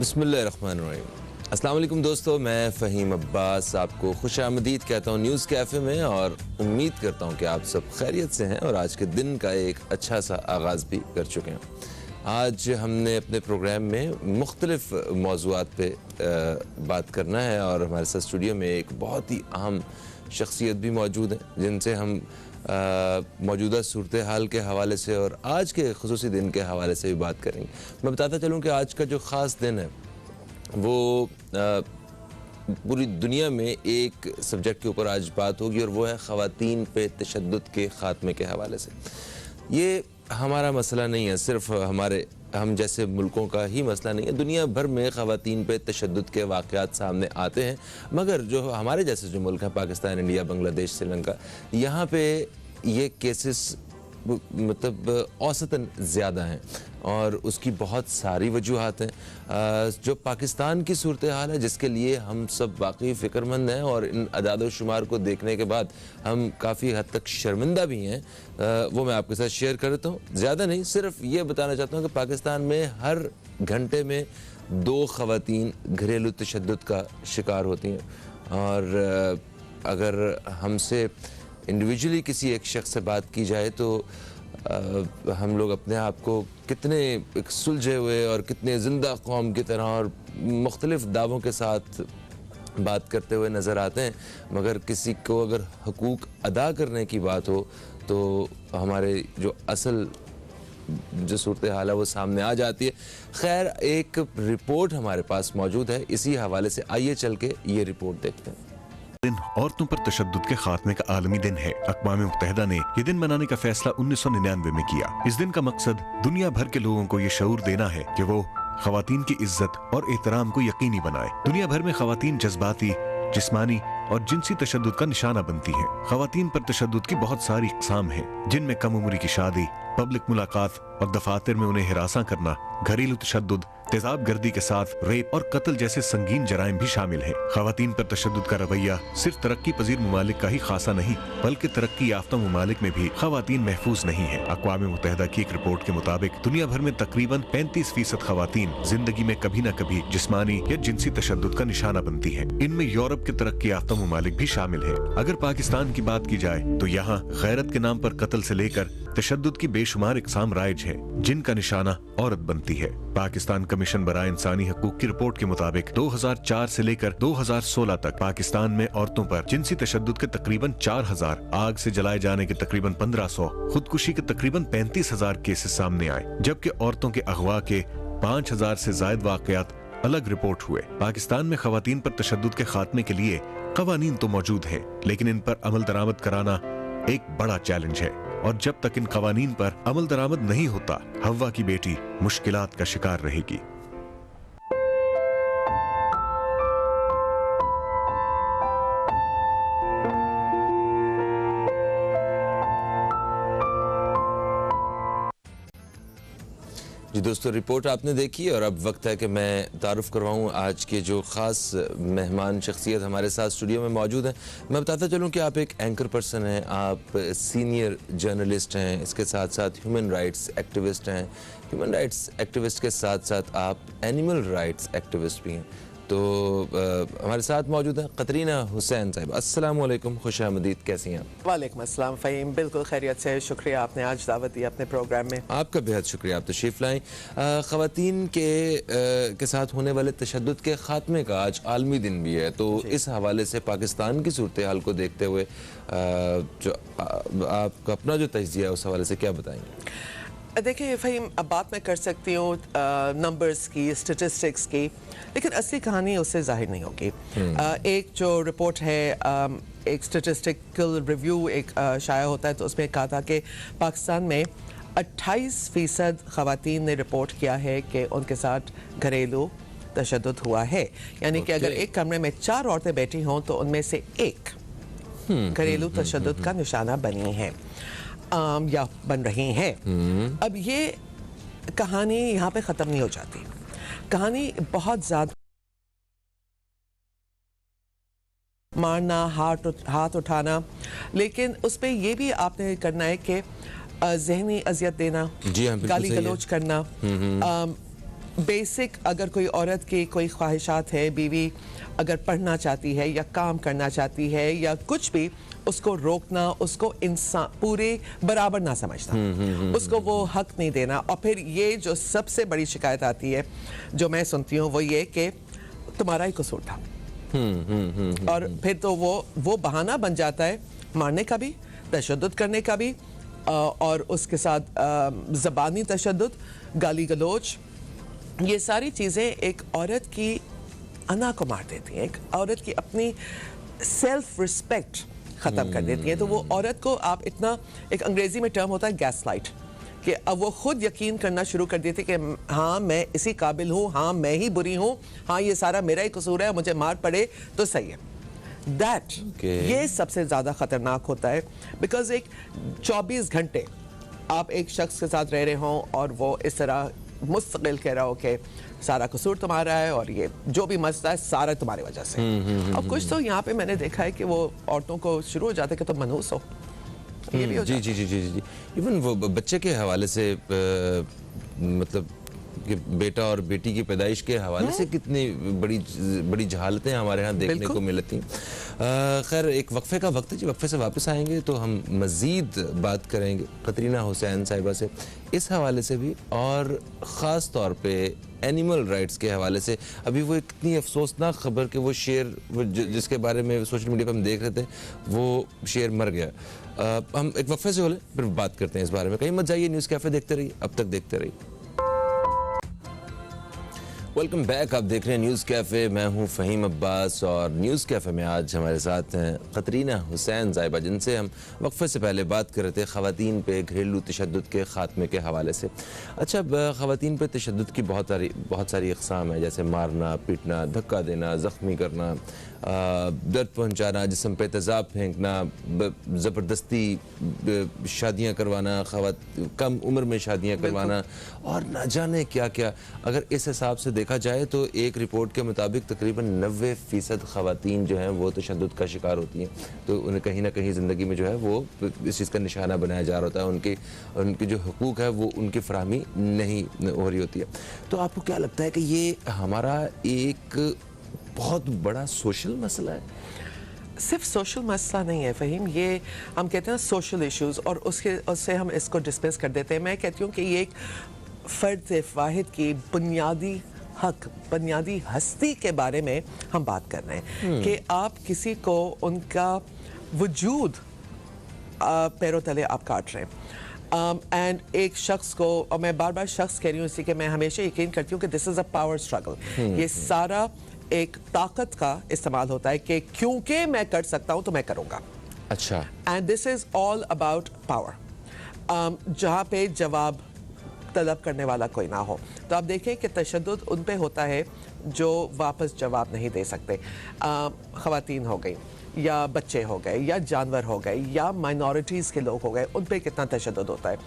बिस्मिल्लाहिर्रहमानिर्रहीम। अस्सलाम वालेकुम दोस्तों, मैं फ़हीम अब्बास आपको खुशामदीद कहता हूँ न्यूज़ कैफ़े में, और उम्मीद करता हूँ कि आप सब खैरियत से हैं और आज के दिन का एक अच्छा सा आगाज़ भी कर चुके हैं। आज हमने अपने प्रोग्राम में मुख्तलिफ़ मौज़ूआत पे बात करना है और हमारे साथ स्टूडियो में एक बहुत ही अहम शख्सियत भी मौजूद हैं जिनसे हम मौजूदा सूरत हाल के हवाले से और आज के ख़ुसूसी दिन के हवाले से भी बात करेंगे। मैं बताता चलूँ कि आज का जो ख़ास दिन है वो पूरी दुनिया में एक सब्जेक्ट के ऊपर आज बात होगी और वो है ख़वातीन पे तशद्दुद के ख़ात्मे के हवाले से। ये हमारा मसला नहीं है, सिर्फ हम जैसे मुल्कों का ही मसला नहीं है। दुनिया भर में ख़वातीन पे तशद्दुद के वाक़यात सामने आते हैं, मगर जो हमारे जैसे जो मुल्क हैं, पाकिस्तान, इंडिया, बांग्लादेश, श्रीलंका, यहाँ पे ये केसेस मतलब औसतन ज़्यादा हैं और उसकी बहुत सारी वजूहात हैं। जो पाकिस्तान की सूरत हाल है जिसके लिए हम सब वाकई फ़िक्रमंद हैं और इन अदाद शुमार को देखने के बाद हम काफ़ी हद तक शर्मिंदा भी हैं, वो मैं आपके साथ शेयर करता हूँ। ज़्यादा नहीं, सिर्फ ये बताना चाहता हूँ कि पाकिस्तान में हर घंटे में 2 ख़वातीन घरेलू तशद्दुद का शिकार होती हैं और अगर हमसे इंडिविजुअली किसी एक शख्स से बात की जाए तो हम लोग अपने आप को कितने एक सुलझे हुए और कितने ज़िंदा कौम की तरह और मुख्तलिफ़ दावों के साथ बात करते हुए नज़र आते हैं, मगर किसी को अगर हकूक़ अदा करने की बात हो तो हमारे जो असल जो सूरत हाल है वो सामने आ जाती है। खैर, एक रिपोर्ट हमारे पास मौजूद है, इसी हवाले से आइए चल के ये रिपोर्ट देखते हैं। दिन औरतों पर तशद्दुद के खात्मे का आलमी दिन है। अक़वाम मुत्तहिदा ने यह दिन मनाने का फैसला 1999 में किया। इस दिन का मकसद दुनिया भर के लोगों को ये शऊर देना है कि वो ख़वातीन की इज्जत और एहतराम को यकीनी बनाए। दुनिया भर में ख़वातीन जज्बाती, जिस्मानी और जिनसी तशद्दुद का निशाना बनती हैं। ख़वातीन पर तशद्दुद की बहुत सारी इक़साम हैं, जिनमें कम उम्री की शादी, पब्लिक मुलाकात और दफातर में उन्हें हिरासा करना, घरेलू तशद्दुद, तेजाब गर्दी के साथ रेप और कत्ल जैसे संगीन जराइम भी शामिल हैं। ख़वातीन पर तशद्दुद का रवैया सिर्फ तरक्की पजीर ममालिक का ही खासा नहीं, बल्कि तरक्की याफ्ता ममालिक में भी ख़वातीन महफूज नहीं है। अक़वाम मुत्तहिदा की एक रिपोर्ट के मुताबिक दुनिया भर में तकरीबन 35% ख़वातीन जिंदगी में कभी न कभी जिस्मानी या जिनसी तशद्दुद का निशाना बनती हैं। इनमें यूरोप के तरक्की याफ्ता ममालिक भी शामिल है। अगर पाकिस्तान की बात की जाए तो यहाँ गैरत के नाम पर कत्ल से लेकर तशद्दुद की बेशुमार इक़साम राइज है, जिनका निशाना औरत बनती है। पाकिस्तान कमीशन बराए इंसानी हकूक की रिपोर्ट के मुताबिक 2004 से लेकर 2016 तक पाकिस्तान में औरतों पर जिनसी तशद्दुद के तकरीबन 4000, आग से जलाए जाने के तकरीबन 1500, खुदकुशी के तकरीबन 35,000 केसेस सामने आए, जबकि औरतों के अगवा के 5000 से जायद वाकयात अलग रिपोर्ट हुए। पाकिस्तान में ख़वातीन पर तशद्दुद के खात्मे के लिए कवानीन तो मौजूद हैं, लेकिन इन पर अमल दरामद कराना एक बड़ा चैलेंज है और जब तक इन कवानीन पर अमल दरामद नहीं होता, हव्वा की बेटी मुश्किलात का शिकार रहेगी। जी दोस्तों, रिपोर्ट आपने देखी और अब वक्त है कि मैं तारुफ करवाऊँ आज के जो ख़ास मेहमान शख्सियत हमारे साथ स्टूडियो में मौजूद हैं। मैं बताता चलूँ कि आप एक एंकर पर्सन हैं, आप सीनियर जर्नलिस्ट हैं, इसके साथ साथ ह्यूमन राइट्स एक्टिविस्ट हैं। ह्यूमन राइट्स एक्टिविस्ट के साथ साथ आप एनिमल राइट्स एक्टिविस्ट भी हैं। तो हमारे साथ मौजूद हैं कतरीना हुसैन साहिब। अस्सलाम वालेकुम, खुशामदीद, कैसी हैं आप? वालेकुम अस्सलाम फ़हीम, बिल्कुल खैरियत से। शुक्रिया, आपने आज दावत दी अपने प्रोग्राम में। आपका बेहद शुक्रिया, आप तशरीफ़ लाएँ। ख़वातीन के साथ होने वाले तशद्दुद के ख़ात्मे का आज आलमी दिन भी है, तो इस हवाले से पाकिस्तान की सूरत हाल को देखते हुए जो आपका अपना जो तज्ज़िया है उस हवाले से क्या बताएंगे? देखिए फ़हीम, अब बात मैं कर सकती हूँ नंबर्स की, स्टेटिस्टिक्स की, लेकिन असली कहानी उससे जाहिर नहीं होगी। एक जो रिपोर्ट है, एक स्टेटिस्टिकल रिव्यू एक शाया होता है, तो उसमें कहा था कि पाकिस्तान में 28% ख़वातीन ने रिपोर्ट किया है कि उनके साथ घरेलू तशद्दुद हुआ है। यानी कि अगर एक कमरे में 4 औरतें बैठी हों तो उनमें से एक घरेलू तशद्दुद का निशाना बनी है या बन रही हैं। अब ये कहानी यहाँ पे ख़त्म नहीं हो जाती, कहानी बहुत ज़्यादा मारना, हाथ उठाना, लेकिन उस पर यह भी आपने करना है कि जहनी अजियत देना, जी हाँ, गाली गलोच करना, बेसिक अगर कोई औरत की कोई ख्वाहिशात है, बीवी अगर पढ़ना चाहती है या काम करना चाहती है या कुछ भी, उसको रोकना, उसको इंसान पूरे बराबर ना समझना, उसको वो हक नहीं देना। और फिर ये जो सबसे बड़ी शिकायत आती है जो मैं सुनती हूँ वो ये कि तुम्हारा ही कसूर था। और फिर तो वो बहाना बन जाता है मारने का भी, तशद्दुद करने का भी, और उसके साथ ज़बानी तशद्दुद, गाली गलोच, ये सारी चीज़ें एक औरत की अना को मार देती हैं, एक औरत की अपनी सेल्फ रिस्पेक्ट ख़त्म कर देती हैं। तो वो औरत को आप इतना, एक अंग्रेज़ी में टर्म होता है गैसलाइट, कि अब वो खुद यकीन करना शुरू कर देती कि हाँ मैं इसी काबिल हूँ, हाँ मैं ही बुरी हूँ, हाँ ये सारा मेरा ही कसूर है, मुझे मार पड़े तो सही है। ये सबसे ज़्यादा ख़तरनाक होता है, बिकॉज एक 24 घंटे आप एक शख्स के साथ रह रहे हों और वो इस तरह मुस्तकिल कह रहा हो कि सारा कसूर तुम्हारा है और ये जो भी मसला है सारा तुम्हारी वजह से। और कुछ तो यहाँ पे मैंने देखा है कि वो औरतों को शुरू हो जाते कि तुम मनहूस हो, ये भी हो जी जी जी जी जी। इवन वो बच्चे के हवाले से मतलब कि बेटा और बेटी की पैदाइश के हवाले से कितनी बड़ी जहालतें हमारे यहाँ देखने को मिलती हैं। खैर एक वक्फे का वक्त है जी, वक्फे से वापस आएंगे तो हम मज़ीद बात करेंगे कतरीना हुसैन साहिबा से इस हवाले से भी, और ख़ास तौर पे एनिमल राइट्स के हवाले से। अभी वो इतनी अफसोसनाक खबर कि वो शेर जिसके बारे में सोशल मीडिया पर हम देख रहे थे वो शेर मर गया। हम एक वक्फे से हो ले फिर बात करते हैं इस बारे में। कहीं मत जाइए, न्यूज़ कैफ़े देखते रहिए, अब तक देखते रहिए। वेलकम बैक, आप देख रहे हैं न्यूज़ कैफ़े, मैं हूं फ़हीम अब्बास और न्यूज़ कैफ़े में आज हमारे साथ हैं कतरीना हुसैन साहिबा, जिनसे हम वक्फे से पहले बात कर रहे थे ख़वातीन पे घरेलू तशद्दुद के ख़ात्मे के हवाले से। अच्छा, ख़वातीन पे तशद्दुद की बहुत सारी अक़साम है, जैसे मारना, पीटना, धक्का देना, ज़ख्मी करना, दर्द पहुंचाना, जिस्म पे तेज़ाब फेंकना, ज़बरदस्ती शादियां करवाना, कम उम्र में शादियां करवाना और ना जाने क्या क्या। अगर इस हिसाब से देखा जाए तो एक रिपोर्ट के मुताबिक तकरीबन 90% ख़वातीन जो हैं वो तशद्दुद का शिकार होती हैं। तो उन्हें कहीं ना कहीं ज़िंदगी में जो है वो इस चीज़ का निशाना बनाया जा रहा होता है, उनके जो हुकूक है वो उनकी फराहमी नहीं हो रही होती है। तो आपको क्या लगता है कि ये हमारा एक बहुत बड़ा सोशल मसला है? सिर्फ सोशल मसला नहीं है फ़हीम, ये हम कहते हैं सोशल इश्यूज़ और उससे हम इसको डिस्मिस कर देते हैं। मैं कहती हूँ कि ये एक फ़र्द वाहिद की बुनियादी हक, बुनियादी हस्ती के बारे में हम बात कर रहे हैं कि आप किसी को उनका वजूद पैरों तले आप काट रहे हैं। एंड एक शख्स को, और मैं बार बार शख्स कह रही हूँ इसी के, मैं हमेशा यकीन करती हूँ कि this is a power struggle. ये सारा एक ताकत का इस्तेमाल होता है कि क्योंकि मैं कर सकता हूं तो मैं करूंगा। अच्छा। And this is all about power, जहां पे जवाब तलब करने वाला कोई ना हो। तो आप देखें कि तशद्दुद उन पे होता है जो वापस जवाब नहीं दे सकते। ख़वातीन हो गई या बच्चे हो गए या जानवर हो गए या माइनॉरिटीज़ के लोग हो गए, उन पे कितना तशद्दुद होता है।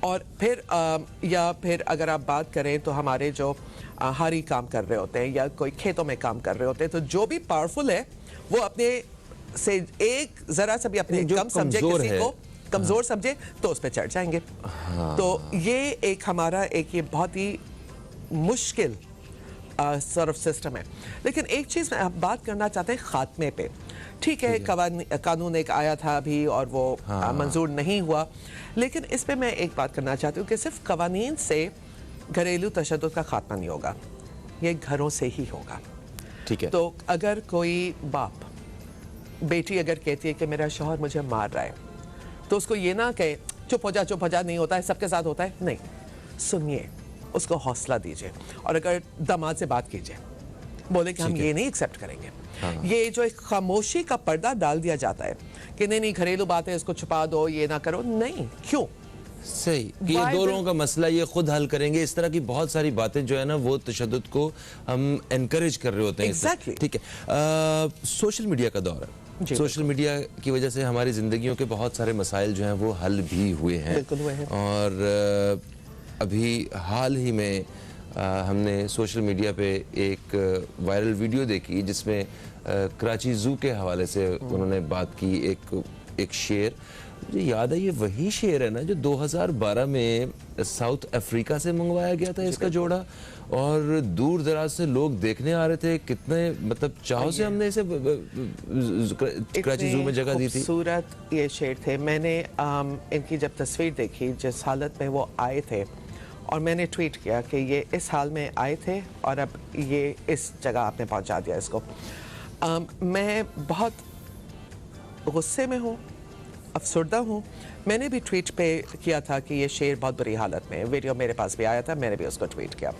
और फिर अगर आप बात करें तो हमारे जो हारी काम कर रहे होते हैं या कोई खेतों में काम कर रहे होते हैं, तो जो भी पावरफुल है वो अपने से एक ज़रा सा भी अपने कम समझे, किसी को कमज़ोर समझे तो उस पर चढ़ जाएंगे। तो ये एक हमारा एक ये बहुत ही मुश्किल सर्व सिस्टम है। लेकिन एक चीज़ मैं बात करना चाहते हैं ख़ात्मे पे। ठीक है, कानून एक आया था अभी और वो मंजूर नहीं हुआ, लेकिन इस पे मैं एक बात करना चाहती हूँ कि सिर्फ कवानीन से घरेलू तशद्दुद का खात्मा नहीं होगा, ये घरों से ही होगा। ठीक है। तो अगर कोई बाप, बेटी अगर कहती है कि मेरा शौहर मुझे मार रहा है, तो उसको ये ना कहे चुप हो जा, नहीं होता है, सबके साथ होता है, नहीं, सुनिए, उसको हौसला दीजिए और अगर दामाद से बात कीजिए, बोले कि हम ये नहीं एक्सेप्ट करेंगे। ये जो एक खामोशी का पर्दा डाल दिया जाता है कि नहीं घरेलू बात है, इसको छुपा दो, ये ना करो, नहीं, क्यों? सही कि ये दो लोगों का मसला ये खुद हल करेंगे। इस तरह की बहुत सारी बातें जो है ना वो तशद्दुद को हम एनकरेज कर रहे होते हैं। Exactly. ठीक है। सोशल मीडिया का दौर है, सोशल मीडिया की वजह से हमारी ज़िंदगियों के बहुत सारे मसाइल जो हैं वो हल भी हुए हैं। बिल्कुल हुए हैं। और अभी हाल ही में हमने सोशल मीडिया पे एक वायरल वीडियो देखी जिसमें कराची ज़ू के हवाले से उन्होंने बात की। एक शेर मुझे याद है ये वही शेर है ना जो 2012 में साउथ अफ्रीका से मंगवाया गया था इसका जोड़ा, और दूर दराज से लोग देखने आ रहे थे, कितने मतलब चाव से हमने इसे कराची जू में जगह दी थी। खूबसूरत ये शेर थे। मैंने इनकी जब तस्वीर देखी जिस हालत में वो आए थे, और मैंने ट्वीट किया कि ये इस हाल में आए थे और अब ये इस जगह आपने पहुंचा दिया इसको। मैं बहुत गुस्से में हूँ, अफसरदा हूँ। मैंने भी ट्वीट पे किया था कि ये शेर बहुत बुरी हालत में है, वीडियो मेरे पास भी आया था, मैंने भी उसको ट्वीट किया।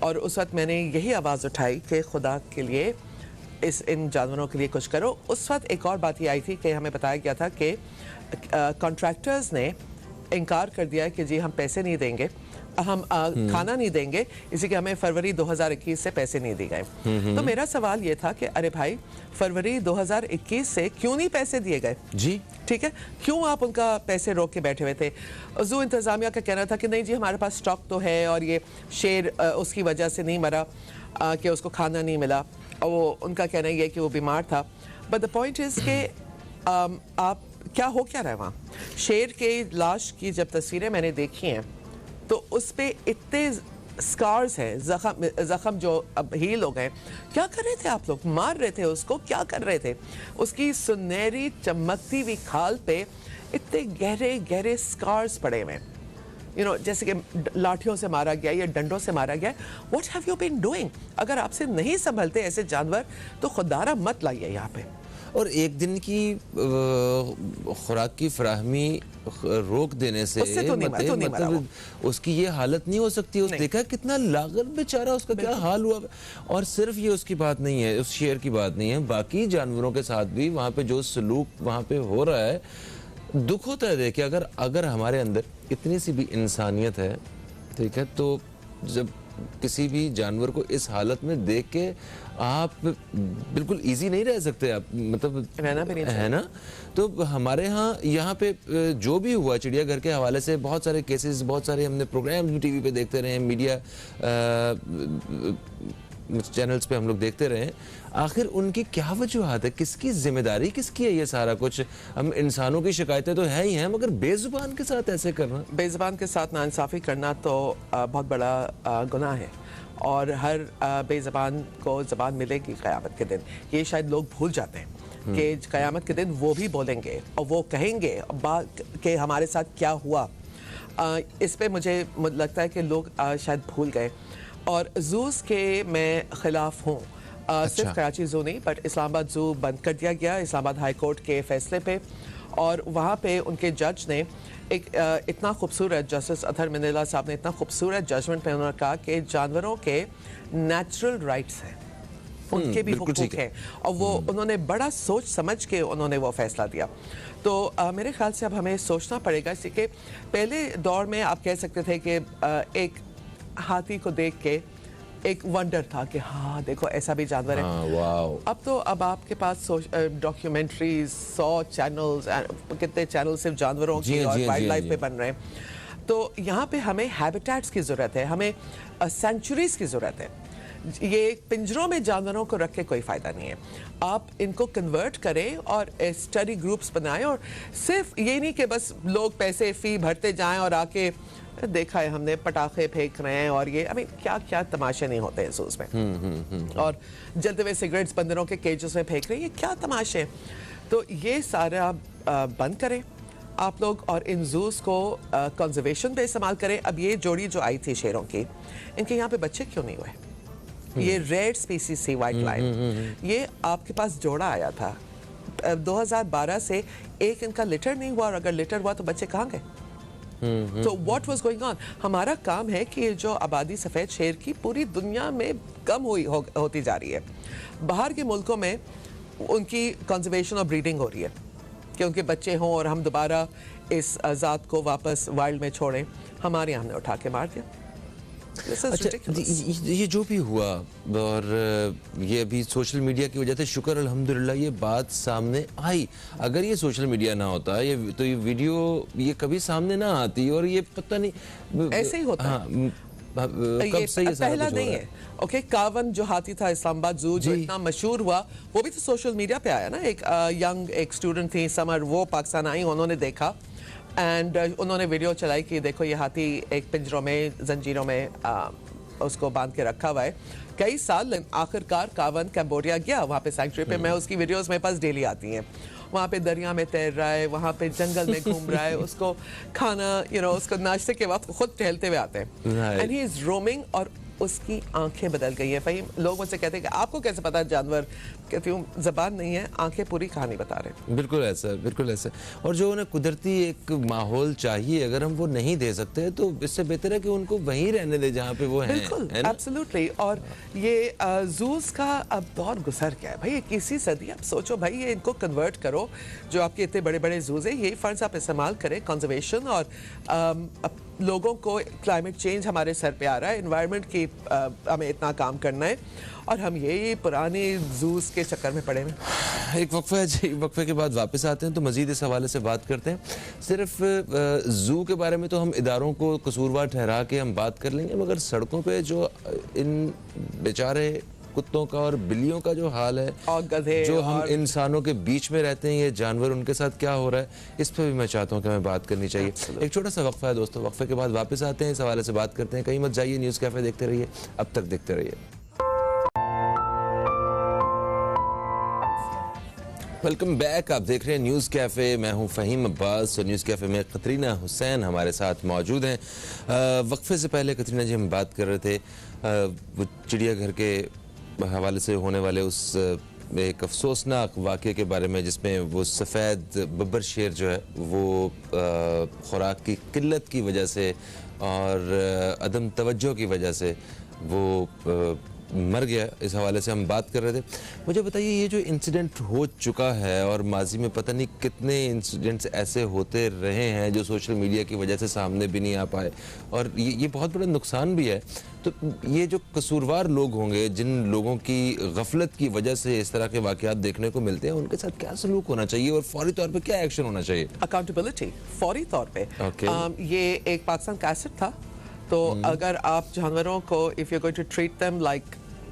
और उस वक्त मैंने यही आवाज़ उठाई कि खुदा के लिए इन जानवरों के लिए कुछ करो। उस वक्त एक और बात ये आई थी कि हमें बताया गया था कि कॉन्ट्रैक्टर्स ने इनकार कर दिया कि जी हम पैसे नहीं देंगे, हम खाना नहीं देंगे, इसी के हमें फरवरी 2021 से पैसे नहीं दिए गए। तो मेरा सवाल ये था कि अरे भाई, फरवरी 2021 से क्यों नहीं पैसे दिए गए जी? ठीक है, क्यों आप उनका पैसे रोक के बैठे हुए थे? जू इंतजामिया का कहना था कि नहीं जी हमारे पास स्टॉक तो है और ये शेर उसकी वजह से नहीं मरा कि उसको खाना नहीं मिला, और वो उनका कहना ये है कि वो बीमार था। बट द पॉइंट इज कि आप क्या हो क्या रहा है वहाँ? शेर के लाश की जब तस्वीरें मैंने देखी हैं तो उस पे इतने स्कार्स हैं, जख्म जो अब हील हो गए। क्या कर रहे थे आप लोग? मार रहे थे उसको? क्या कर रहे थे? उसकी सुनहरी चमकती हुई खाल पे इतने गहरे गहरे स्कार्स पड़े हुए, जैसे कि लाठियों से मारा गया या डंडों से मारा गया। What have you been doing? अगर आपसे नहीं संभलते ऐसे जानवर तो खुदारा मत लाइए यहाँ पे। और एक दिन की खुराक की फराहमी रोक देने से मतलब उसकी ये हालत नहीं हो सकती। उस देखा कितना लागत बेचारा, उसका क्या हाल हुआ। और सिर्फ ये उसकी बात नहीं है, उस शेर की बात नहीं है, बाकी जानवरों के साथ भी वहाँ पे जो सलूक वहाँ पे हो रहा है, दुख होता है। देखिए अगर हमारे अंदर इतनी सी भी इंसानियत है, ठीक है, तो जब किसी भी जानवर को इस हालत में देख के आप बिल्कुल इजी नहीं रह सकते, आप मतलब रहना भी नहीं है ना। तो हमारे यहाँ पे जो भी हुआ चिड़ियाघर के हवाले से बहुत सारे केसेस, बहुत सारे हमने प्रोग्राम टीवी पे देखते रहे, मीडिया चैनल्स पे हम लोग देखते रहे। आखिर उनकी क्या वजूहत है? किसकी जिम्मेदारी किसकी है ये सारा कुछ? हम इंसानों की शिकायतें तो है ही हैं, मगर बेजुबान के साथ ऐसे करना, बेजुबान के साथ नाइंसाफ़ी करना तो बहुत बड़ा गुनाह है। और हर बेज़बान को ज़बान मिलेगी क़यामत के दिन। ये शायद लोग भूल जाते हैं कि क़यामत के दिन वो भी बोलेंगे और वो कहेंगे कि हमारे साथ क्या हुआ। इस पे मुझे लगता है कि लोग शायद भूल गए। और जूस के मैं ख़िलाफ़ हूँ। सिर्फ कराची जू नहीं, बट इस्लामाबाद जू बंद कर दिया गया इस्लामाबाद हाई कोर्ट के फैसले पे। और वहाँ पे उनके जज ने एक इतना खूबसूरत, जस्टिस अतहर मिनेला साहब ने इतना खूबसूरत जजमेंट में उन्होंने कहा कि जानवरों के नेचुरल राइट्स हैं, उनके भी हुकूक हैं, और वो उन्होंने बड़ा सोच समझ के उन्होंने वो फैसला दिया। तो मेरे ख्याल से अब हमें सोचना पड़ेगा, इसी के पहले दौर में आप कह सकते थे कि एक हाथी को देख के एक वंडर था कि हाँ देखो ऐसा भी जानवर है। अब तो आपके पास डॉक्यूमेंट्रीज 100 चैनल्स, कितने चैनल सिर्फ जानवरों की और वाइल्ड लाइफ पे बन रहे हैं। तो यहाँ पे हमें हैबिटेट्स की ज़रूरत है, हमें सेंचुरीज की ज़रूरत है। ये पिंजरों में जानवरों को रख के कोई फ़ायदा नहीं है। आप इनको कन्वर्ट करें और स्टडी ग्रुप्स बनाएं, और सिर्फ ये नहीं कि बस लोग पैसे फ़ी भरते जाएं और आके देखा है हमने पटाखे फेंक रहे हैं और ये क्या क्या तमाशे नहीं होते हैं जूस में। और जलते हुए सिगरेट्स बंदरों के केजेस में फेंक रहे हैं, ये क्या तमाशे। तो ये सारा बंद करें आप लोग और इन जूस को कंजर्वेशन पे इस्तेमाल करें। अब ये जोड़ी जो आई थी शेरों की, इनके यहाँ पे बच्चे क्यों नहीं हुए? ये रेयर स्पीसीज थी व्हाइट लाइन, ये आपके पास जोड़ा आया था 2012 से, एक इनका लिटर नहीं हुआ, और अगर लिटर हुआ तो बच्चे कहाँ गए? तो व्हाट वाज गोइंग ऑन? हमारा काम है कि जो आबादी सफ़ेद शेर की पूरी दुनिया में कम होती जा रही है। बाहर के मुल्कों में उनकी कंजर्वेशन और ब्रीडिंग हो रही है कि उनके बच्चे हों और हम दोबारा इस ज़ात को वापस वाइल्ड में छोड़ें। हमारे यहाँ हमने उठा के मार दिया। अच्छा, ये जो भी हुआ, और ये अभी सोशल मीडिया की वजह से शुक्र अल्हम्दुलिल्लाह ये बात सामने आई। अगर ये सोशल मीडिया ना होता तो ये वीडियो ये कभी सामने ना आती, और ये पता नहीं ऐसे ही होता। हाँ, कब से ये सारा पहला कुछ हो नहीं रहा है। ओके, कावन जो हाथी था इस्लामाबाद जू जो इतना मशहूर हुआ, वो भी तो सोशल मीडिया पे आया ना। एक यंग एक स्टूडेंट थी समर, वो पाकिस्तान आई, उन्होंने देखा एंड उन्होंने वीडियो चलाई कि देखो ये हाथी एक पिंजरों में जंजीरों में उसको बांध के रखा हुआ है कई साल। आखिरकार कावन कैम्बोडिया गया, वहाँ पे सैंक्चुरी पे, मैं उसकी वीडियोस मेरे पास डेली आती हैं। वहाँ पे दरिया में तैर रहा है, वहाँ पे जंगल में घूम रहा है, उसको खाना उसको नाश्ते के वक्त खुद टहलते हुए आते हैं एंड ही इज रोमिंग। और उसकी आंखें बदल गई हैं। फ़हीम, लोग मुझसे कहते हैं कि आपको कैसे पता है जानवर? कहती हूँ ज़बान नहीं है, आंखें पूरी कहानी बता रहे हैं। बिल्कुल ऐसा, बिल्कुल ऐसा। और जो उन्हें कुदरती एक माहौल चाहिए, अगर हम वो नहीं दे सकते तो इससे बेहतर है कि उनको वहीं रहने दे जहाँ पे वो हैं। बिल्कुल, एब्सोल्युटली। और ये जूस का अब दौर गुजर गया है भाई, 21वीं सदी। आप सोचो भाई, ये इनको कन्वर्ट करो, जो आपके इतने बड़े बड़े जूस हैं, यही फंड्स आप इस्तेमाल करें कंजर्वेशन और लोगों को। क्लाइमेट चेंज हमारे सर पे आ रहा है, एनवायरनमेंट की हमें इतना काम करना है और हम यही पुराने जूस के चक्कर में पड़े हैं। एक वक्फा है जी, वक्फे के बाद वापस आते हैं तो मजीद इस हवाले से बात करते हैं। सिर्फ जू के बारे में तो हम इदारों को कसूरवार ठहरा के हम बात कर लेंगे, मगर सड़कों पे जो इन बेचारे कुत्तों का और बिल्लियों का जो हाल है, और गधे जो हम और इंसानों के बीच में रहते हैं, ये जानवर, उनके साथ क्या हो रहा है, इस पर भी मैं चाहता हूँ कि हमें बात करनी चाहिए। एक छोटा सा वक्फा है दोस्तों, वक्फे के बाद वापस आते हैं, इस हवाले से बात करते हैं। कहीं मत जाइए, न्यूज़ कैफे देखते रहिए, अब तक देखते रहिए। वेलकम बैक, आप देख रहे हैं न्यूज़ कैफ़े, मैं हूं फ़हीम अब्बास और न्यूज़ कैफ़े में कतरीना हुसैन हमारे साथ मौजूद हैं। वक्फे से पहले कतरीना जी हम बात कर रहे थे वो चिड़ियाघर के हवाले से होने वाले उस एक अफसोसनाक वाक़े के बारे में, जिसमें वो सफ़ेद बब्बर शेर जो है वो खुराक की किल्लत की वजह से और अदम तवज्जो की वजह से वो मर गया। इस हवाले से हम बात कर रहे थे। मुझे बताइए, ये जो इंसिडेंट हो चुका है और माजी में पता नहीं कितने इंसिडेंट्स ऐसे होते रहे हैं जो सोशल मीडिया की वजह से सामने भी नहीं आ पाए, और ये बहुत बड़ा नुकसान भी है। तो ये जो कसूरवार लोग होंगे, जिन लोगों की गफलत की वजह से इस तरह के वाक़यात देखने को मिलते हैं, उनके साथ क्या सलूक होना चाहिए और फौरी तौर पर क्या एक्शन होना चाहिए? अकाउंटेबिलिटी फौरी तौर पे। ये एक पाकिस्तान का एसेट था, तो अगर आप जानवरों को if you going to treat them like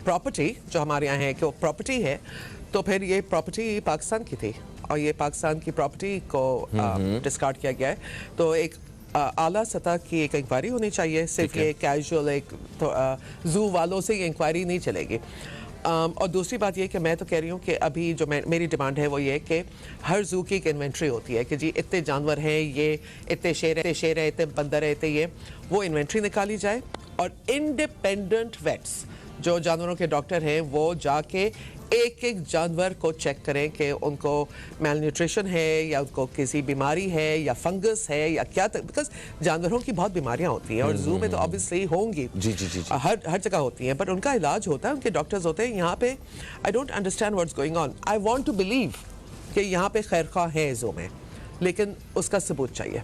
property, जो हमारे यहाँ है कि वो प्रॉपर्टी है, तो फिर ये प्रॉपर्टी पाकिस्तान की थी और ये पाकिस्तान की प्रॉपर्टी को डिस्कार्ड किया गया है। तो एक आला सतह की एक इंक्वायरी होनी चाहिए। सिर्फ ये कैजुअल एक तो जू वालों से ये इंक्वायरी नहीं चलेगी। और दूसरी बात ये कि मैं तो कह रही हूँ कि अभी जो मेरी डिमांड है वो ये कि हर जू की एक इन्वेंट्री होती है कि जी इतने जानवर हैं, ये इतने शेर है, इतने बंदर है, इतने ये, वो इन्वेंट्री निकाली जाए और इंडिपेंडेंट वेट्स जो जानवरों के डॉक्टर हैं वो जाके एक एक जानवर को चेक करें कि उनको मेल न्यूट्रिशन है या उनको किसी बीमारी है या फंगस है या क्या, बिकॉज जानवरों की बहुत बीमारियां होती हैं और जू में तो ऑब्वियसली होंगी, जी जी जी, हर जगह होती हैं, बट उनका इलाज होता है, उनके डॉक्टर्स होते हैं। यहाँ पे I don't understand what's going on. I want to believe कि यहाँ पे खैरख्वाह है जू में, लेकिन उसका सबूत चाहिए।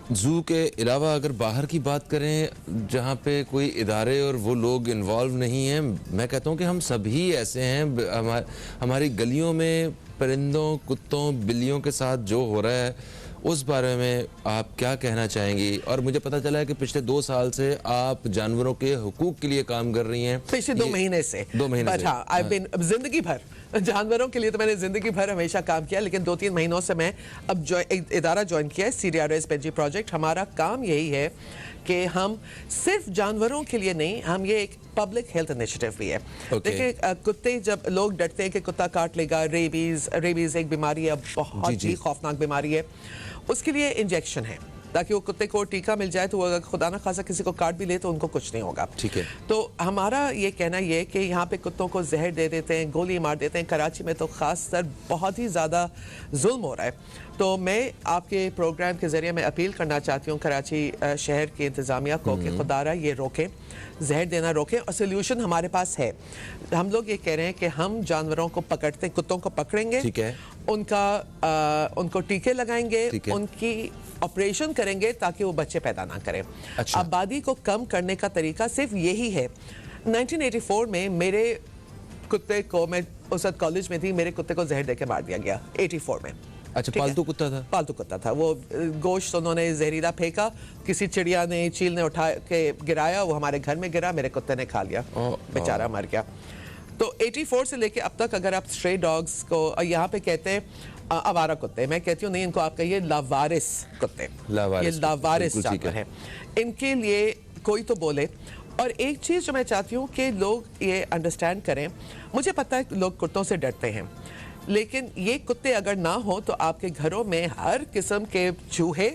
जू के अलावा अगर बाहर की बात करें जहाँ पे कोई इदारे और वो लोग इन्वॉल्व नहीं हैं, मैं कहता हूँ कि हम सभी ऐसे हैं। हमारी गलियों में परिंदों, कुत्तों, बिल्लियों के साथ जो हो रहा है उस बारे में आप क्या कहना चाहेंगी? और मुझे पता चला है कि पिछले 2 साल से आप जानवरों के हुकूक के लिए काम कर रही हैं। पिछले 2 महीने से। 2 महीने से। हाँ, I've been जिंदगी भर जानवरों के लिए तो मैंने जिंदगी भर हमेशा काम किया, लेकिन 2-3 महीनों से मैं अब इदारा ज्वाइन किया है, CDRS बेंजी प्रोजेक्ट। हमारा काम यही है कि हम सिर्फ जानवरों के लिए नहीं, हम ये एक पब्लिक हेल्थ इनिशिएटिव भी है। देखिए, कुत्ते जब लोग डरते हैं कि कुत्ता काट लेगा, रेबीज एक बीमारी है, बहुत ही खौफनाक बीमारी है, उसके लिए इंजेक्शन है ताकि वो कुत्ते को टीका मिल जाए तो वो अगर खुदा ना खासा किसी को काट भी ले तो उनको कुछ नहीं होगा। ठीक है। तो हमारा ये कहना ये कि यहाँ पे कुत्तों को जहर दे देते हैं, गोली मार देते हैं। कराची में तो खास कर बहुत ही ज़्यादा जुल्म हो रहा है। तो मैं आपके प्रोग्राम के ज़रिए मैं अपील करना चाहती हूँ कराची शहर की इंतज़ामिया को कि खुदारा ये रोकें, जहर देना रोकें। और सोल्यूशन हमारे पास है। हम लोग ये कह रहे हैं कि हम जानवरों को पकड़ते, कुत्तों को पकड़ेंगे, ठीक है, उनको टीके लगाएंगे, उनकी ऑपरेशन करेंगे ताकि वो बच्चे पैदा ना करें। अच्छा। आबादी को कम करने का तरीका सिर्फ यही है। 1984 में मेरे कुत्ते को, मैं उस वक्त कॉलेज में थी, मेरे कुत्ते को जहर देके मार दिया गया 84 में। अच्छा, ठीक है? पालतू कुत्ता था? पालतू कुत्ता था। वो गोश्त उन्होंने जहरीला फेंका, किसी चिड़िया ने, चील ने उठा के गिराया, वो हमारे घर में गिरा, मेरे कुत्ते ने खा लिया, बेचारा मर गया। तो 84 से लेके अब तक अगर आप स्ट्रे डॉग्स को, यहाँ पे कहते हैं आवारा कुत्ते, मैं कहती हूँ नहीं, इनको आप कहिए लावारिस कुत्ते। ये लावारिस जानवर हैं, इनके लिए कोई तो बोले। और एक चीज़ जो मैं चाहती हूँ कि लोग ये अंडरस्टैंड करें, मुझे पता है लोग कुत्तों से डरते हैं, लेकिन ये कुत्ते अगर ना हो तो आपके घरों में हर किस्म के चूहे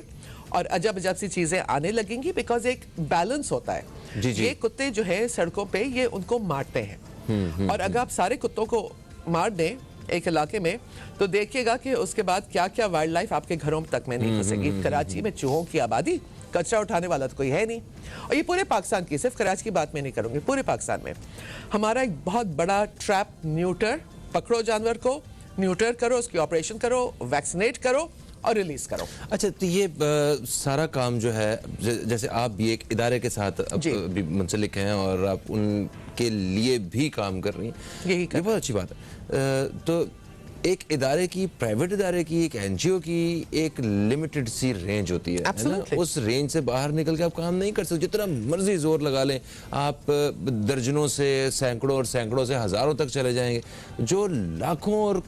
और अजब अजब सी चीज़ें आने लगेंगी, बिकॉज एक बैलेंस होता है। जी। ये कुत्ते जो है सड़कों पे ये उनको मारते हैं, और अगर आप सारे कुत्तों को मार दें एक इलाके में तो देखिएगा कि उसके बाद क्या क्या वाइल्ड लाइफ आपके घरों तक में नहीं घुसेगी। कराची में चूहों की आबादी, कचरा उठाने वाला तो कोई है नहीं, और ये पूरे पाकिस्तान की, सिर्फ कराची की बात मैं नहीं करूंगी, पूरे पाकिस्तान में हमारा एक बहुत बड़ा ट्रैप न्यूटर, पकड़ो जानवर को, न्यूटर करो, उसकी ऑपरेशन करो, वैक्सीनेट करो और रिलीज करो। अच्छा, तो ये सारा काम जो है, जैसे आप भी एक इदारे के साथ अभी मुंसलिक हैं और आप उनके लिए भी काम कर रही हैं, यही ये बहुत अच्छी बात है। तो एक इदारे की, प्राइवेट इदारे की, एक एनजीओ की एक लिमिटेड सी रेंज होती है ना? उस रेंज से बाहर निकल के आप काम नहीं कर सकते। जितना मर्जी जोर लगा लें आप, दर्जनों से, सैकड़ों और सैकड़ों से हजारों तक चले जाएंगे। जो लाखों और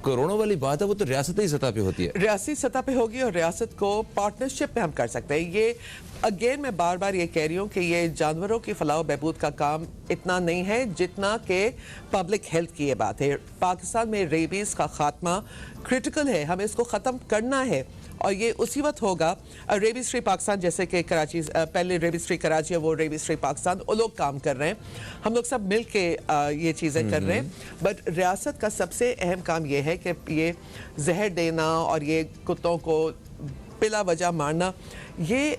करोड़ों वाली बात है वो तो रियासती सतह पे होती है। रियासती सतह पे होगी, और रियासत को पार्टनरशिप में हम कर सकते हैं। ये अगेन मैं बार बार ये कह रही हूँ कि ये जानवरों की फलाह बहबूद का काम इतना नहीं है जितना कि पब्लिक हेल्थ की ये बात है। पाकिस्तान में रेबीज का खात्मा क्रिटिकल है, हमें इसको ख़त्म करना है, और ये उसी वक्त होगा। रेबीज फ्री पाकिस्तान, जैसे कि कराची, पहले रेबीज फ्री कराची है, वो रेबीज फ्री पाकिस्तान, वो लोग काम कर रहे हैं, हम लोग सब मिल के ये चीज़ें कर रहे हैं। बट रियासत का सबसे अहम काम ये है कि ये जहर देना और ये कुत्तों को बिला वजह मारना, ये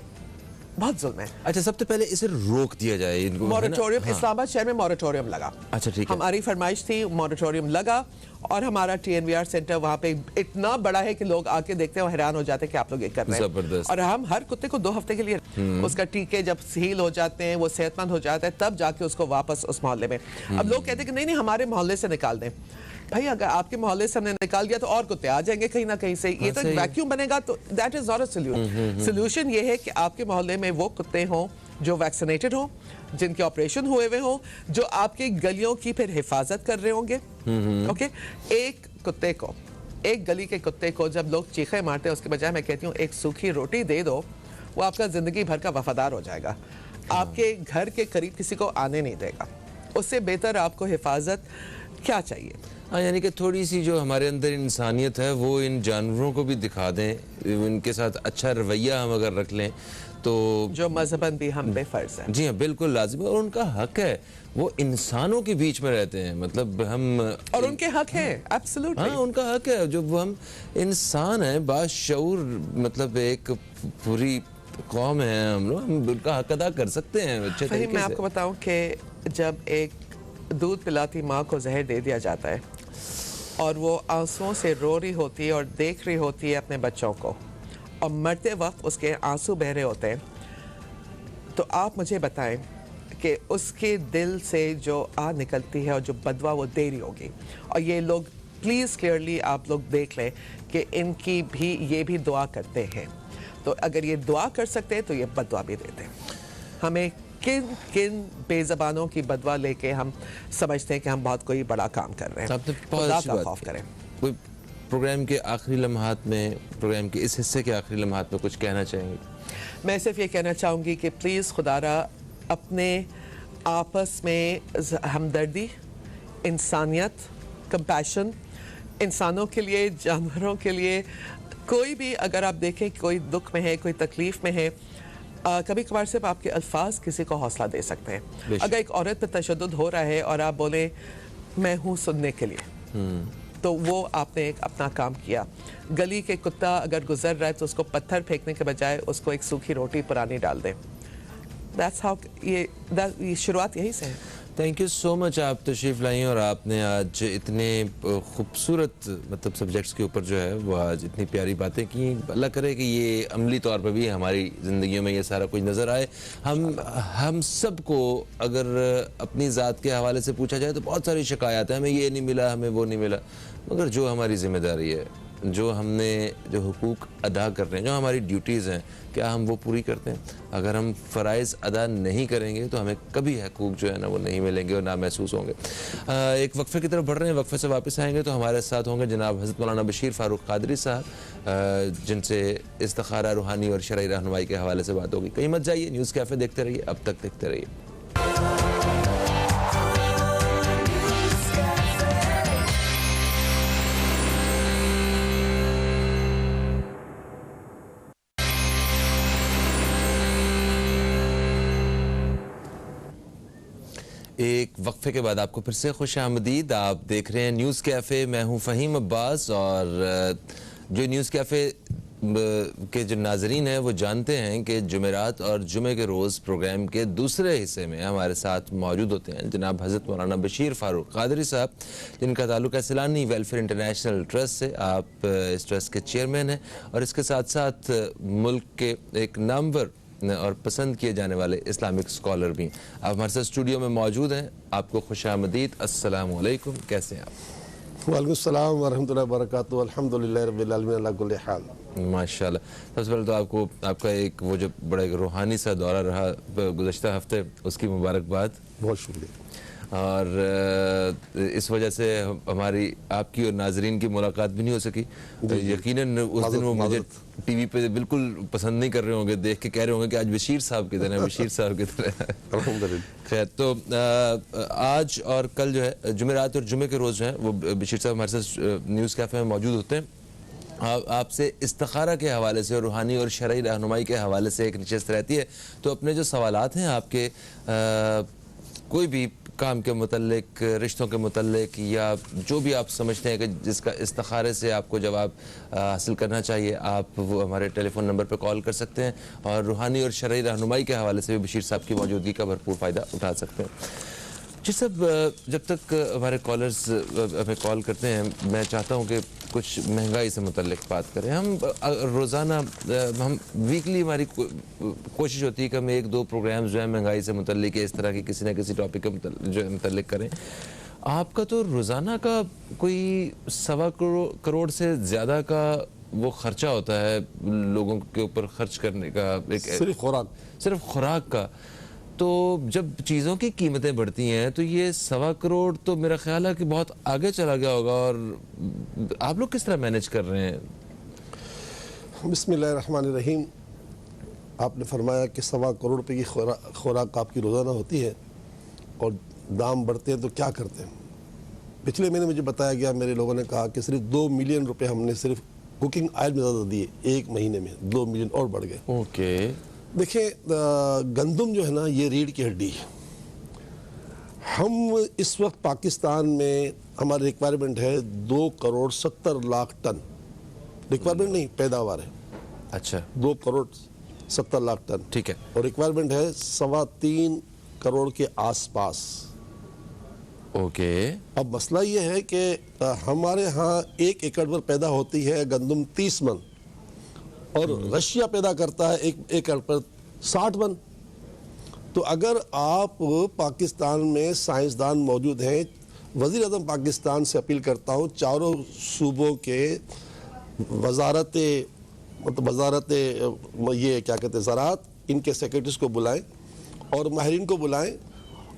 बहुत जुल्म है। अच्छा, सबसे पहले इसे रोक दिया जाए, इनको मॉरेटोरियम, इस्लामाबाद शहर में मॉरेटोरियम लगा। अच्छा, ठीक है। हमारी फरमाइश थी, मॉरेटोरियम लगा, और हमारा TNVR सेंटर वहाँ पे इतना बड़ा है कि लोग आके देखते हैं और हैरान हो जाते हैं कि आप लोग ये कर रहे हैं। जबरदस्त। और हम हर कुत्ते को 2 हफ्ते के लिए, उसका टीके जब हील हो जाते हैं, वो सेहतमंद हो जाता है, तब जाके उसको वापस उस मोहल्ले में। अब लोग कहते हैं कि नहीं नहीं, हमारे मोहल्ले से निकाल दें। भाई, अगर आपके मोहल्ले से हमने निकाल दिया तो और कुत्ते आ जाएंगे कहीं ना कहीं से, ये तो एक वैक्यूम बनेगा, तो that is not a solution. Solution ये है कि आपके मोहल्ले में वो कुत्ते हों जो वैक्सीनेटेड हों, जिनके ऑपरेशन हुए हुए हों, जो आपकी गलियों की फिर हिफाजत कर रहे होंगे। ओके, एक कुत्ते को, एक गली के कुत्ते को जब लोग चीखे मारते हैं, उसके बजाय मैं कहती हूँ एक सूखी रोटी दे दो, वो आपका जिंदगी भर का वफादार हो जाएगा, आपके घर के करीब किसी को आने नहीं देगा। उससे बेहतर आपको हिफाजत क्या चाहिए? हाँ, यानी कि थोड़ी सी जो हमारे अंदर इंसानियत है वो इन जानवरों को भी दिखा दें, इनके साथ अच्छा रवैया हम अगर रख लें तो जो मजहबन भी हम पे फर्ज है। जी हाँ, बिल्कुल लाजिम है, और उनका हक है, वो इंसानों के बीच में रहते हैं, मतलब हम, और उनके हक है, एब्सोल्युटली। हाँ, उनका हक है, जो हम इंसान हैं, बाशऊर, मतलब एक पूरी कौम है हम लोग, हम उनका हक अदा कर सकते हैं अच्छे तरीके से। मैं आपको बताऊं कि जब एक दूध पिलाती माँ को जहर दे दिया जाता है और वो आंसुओं से रो रही होती है और देख रही होती है अपने बच्चों को, और मरते वक्त उसके आंसू बह रहे होते हैं, तो आप मुझे बताएं कि उसके दिल से जो आग निकलती है और जो बदवा वो दे रही होगी। और ये लोग प्लीज़ क्लियरली आप लोग देख लें कि इनकी भी, ये भी दुआ करते हैं, तो अगर ये दुआ कर सकते हैं तो ये बदवा भी देते हैं। हमें किन किन बेज़बानों की बदवा लेके हम समझते हैं कि हम बहुत कोई बड़ा काम कर रहे हैं। खुदा का खौफ करें। कोई प्रोग्राम के आखिरी लम्हात में, प्रोग्राम के इस हिस्से के आखिरी लम्हात में कुछ कहना चाहेंगे? मैं सिर्फ ये कहना चाहूँगी कि प्लीज़ खुदारा अपने आपस में हमदर्दी, इंसानियत, कंपैशन, इंसानों के लिए, जानवरों के लिए, कोई भी अगर आप देखें कोई दुख में है, कोई तकलीफ में है, कभी कभार सिर्फ आपके अल्फाज किसी को हौसला दे सकते हैं। अगर एक औरत पर तशद्दुद हो रहा है और आप बोले मैं हूँ सुनने के लिए, तो वो आपने एक अपना काम किया। गली के कुत्ता अगर गुजर रहा है तो उसको पत्थर फेंकने के बजाय उसको एक सूखी रोटी पुरानी डाल दें। दैट्स हाउ, ये शुरुआत यही से है। थैंक यू सो मच, आप तशरीफ़ लाई और आपने आज इतने खूबसूरत मतलब सब्जेक्ट्स के ऊपर जो है वो आज इतनी प्यारी बातें की। अल्लाह करे कि ये अमली तौर पर भी हमारी ज़िंदगियों में ये सारा कुछ नज़र आए। हम सब को अगर अपनी ज़ात के हवाले से पूछा जाए तो बहुत सारी शिकायत है, हमें ये नहीं मिला, हमें वो नहीं मिला, मगर जो हमारी ज़िम्मेदारी है जो हमने जो हुकूक अदा कर रहे हैं, जो हमारी ड्यूटीज़ हैं, क्या हम वो पूरी करते हैं? अगर हम फ़राइज़ अदा नहीं करेंगे तो हमें कभी हकूक जो है ना वो नहीं मिलेंगे और ना महसूस होंगे। एक वक्फे की तरफ बढ़ रहे हैं, वक्फे से वापस आएंगे तो हमारे साथ होंगे जनाब हज़रत मौलाना बशीर फ़ारूक क़ादरी साहब, जिनसे इस्तिखारा, रूहानी और शरई रहनुमाई के हवाले से बात होगी। कहीं मत जाइए, न्यूज़ कैफ़े देखते रहिए, अब तक देखते रहिए। एक वक्फे के बाद आपको फिर से खुश आमदीद। आप देख रहे हैं न्यूज़ कैफ़े, मैं हूं फ़हीम अब्बास। और जो न्यूज़ कैफ़े के जो नाजरीन हैं वो जानते हैं कि जुमेरात और जुमे के रोज़ प्रोग्राम के दूसरे हिस्से में हमारे साथ मौजूद होते हैं जनाब हज़रत मौलाना बशीर फ़ारूक क़ादरी साहब, जिनका ताल्लुक़ है सिलानी वेलफेयर इंटरनेशनल ट्रस्ट से। आप इस ट्रस्ट के चेयरमैन हैं और इसके साथ साथ मुल्क के एक नामवर और पसंद किए जाने वाले इस्लामिक स्कॉलर भी। आप हमारे साथ स्टूडियो में मौजूद हैं, आपको खुशामदीद। अस्सलामु अलैकुम, कैसे हैं आप? वालेकुम सलाम व रहमतुल्लाहि व बरकातुहू, अल्हम्दुलिल्लाहि रब्बिल आलमीन अला कुल्ली हाल। माशाल्लाह। सबसे पहले तो आपको आपका एक वो जो बड़ा एक रूहानी सा दौरा रहा गुज़श्ता हफ्ते, उसकी मुबारकबाद। बहुत शुक्रिया। और इस वजह से हमारी आपकी और नाजरीन की मुलाकात भी नहीं हो सकी। यकीनन उस दिन वो मुझे टीवी पे बिल्कुल पसंद नहीं कर रहे होंगे, देख के कह रहे होंगे कि आज बशीर साहब की तरह, बशीर साहब की तरह। खैर, तो आज और कल जो है जुमेरात और जुमे के रोज़ जो है वो बशीर साहब हमारे साथ न्यूज़ कैफ़े में मौजूद होते हैं। आपसे इस्तिखारा के हवाले से और रूहानी और शरई रहनुमाई के हवाले से एक नशिस्त रहती है। तो अपने जो सवालात हैं आपके कोई भी काम के मुतल्लिक, रिश्तों के मुतल्लिक, या जो भी आप समझते हैं कि जिसका इस्तिखारे से आपको जवाब हासिल करना चाहिए, आप वो हमारे टेलीफोन नंबर पर कॉल कर सकते हैं और रूहानी और शरई रहनुमाई के हवाले से भी बशीर साहब की मौजूदगी का भरपूर फ़ायदा उठा सकते हैं। जी सब, जब तक हमारे कॉलर्स हमें कॉल करते हैं, मैं चाहता हूँ कि कुछ महंगाई से मुतल्लिक बात करें। हम रोज़ाना, हम वीकली हमारी कोशिश होती है कि हम एक दो प्रोग्राम्स जो है महंगाई से मुतल्लिक इस तरह की किसी न किसी टॉपिक के जो है मुतल्लिक करें। आपका तो रोज़ाना का कोई 1.25 करोड़ से ज़्यादा का वो खर्चा होता है लोगों के ऊपर खर्च करने का, एक सिर्फ खुराक का। तो जब चीज़ों की कीमतें बढ़ती हैं तो ये 1.25 करोड़ तो मेरा ख्याल है कि बहुत आगे चला गया होगा। और आप लोग किस तरह मैनेज कर रहे हैं? बिस्मिल्लाहिर्रहमानिर्रहीम। आपने फरमाया कि 1.25 करोड़ रुपए की खुराक आपकी रोज़ाना होती है और दाम बढ़ते हैं तो क्या करते हैं। पिछले महीने मुझे बताया गया, मेरे लोगों ने कहा कि सिर्फ 2 मिलियन रुपए हमने सिर्फ कुकिंग ऑयल में ज़्यादा दिए, एक महीने में 2 मिलियन और बढ़ गए। ओके। देखिए, गंदम जो है ना, ये रीढ़ की हड्डी है। हम इस वक्त पाकिस्तान में हमारी रिक्वायरमेंट है 2 करोड़ 70 लाख टन। रिक्वायरमेंट नहीं, पैदावार है। अच्छा, 2 करोड़ 70 लाख टन, ठीक है। और रिक्वायरमेंट है 3.25 करोड़ के आसपास। ओके। अब मसला ये है कि हमारे यहाँ 1 एकड़ पर पैदा होती है गंदम 30 मन, और रशिया पैदा करता है 1 एकड़ पर 60 मन। तो अगर आप पाकिस्तान में साइंसदान मौजूद हैं, वज़ीर आज़म पाकिस्तान से अपील करता हूँ, चारों सूबों के वजारत ये क्या कहते हैं ज़राअत, इनके सेक्रेटरीज को बुलाएं और माहिरीन को बुलाएं,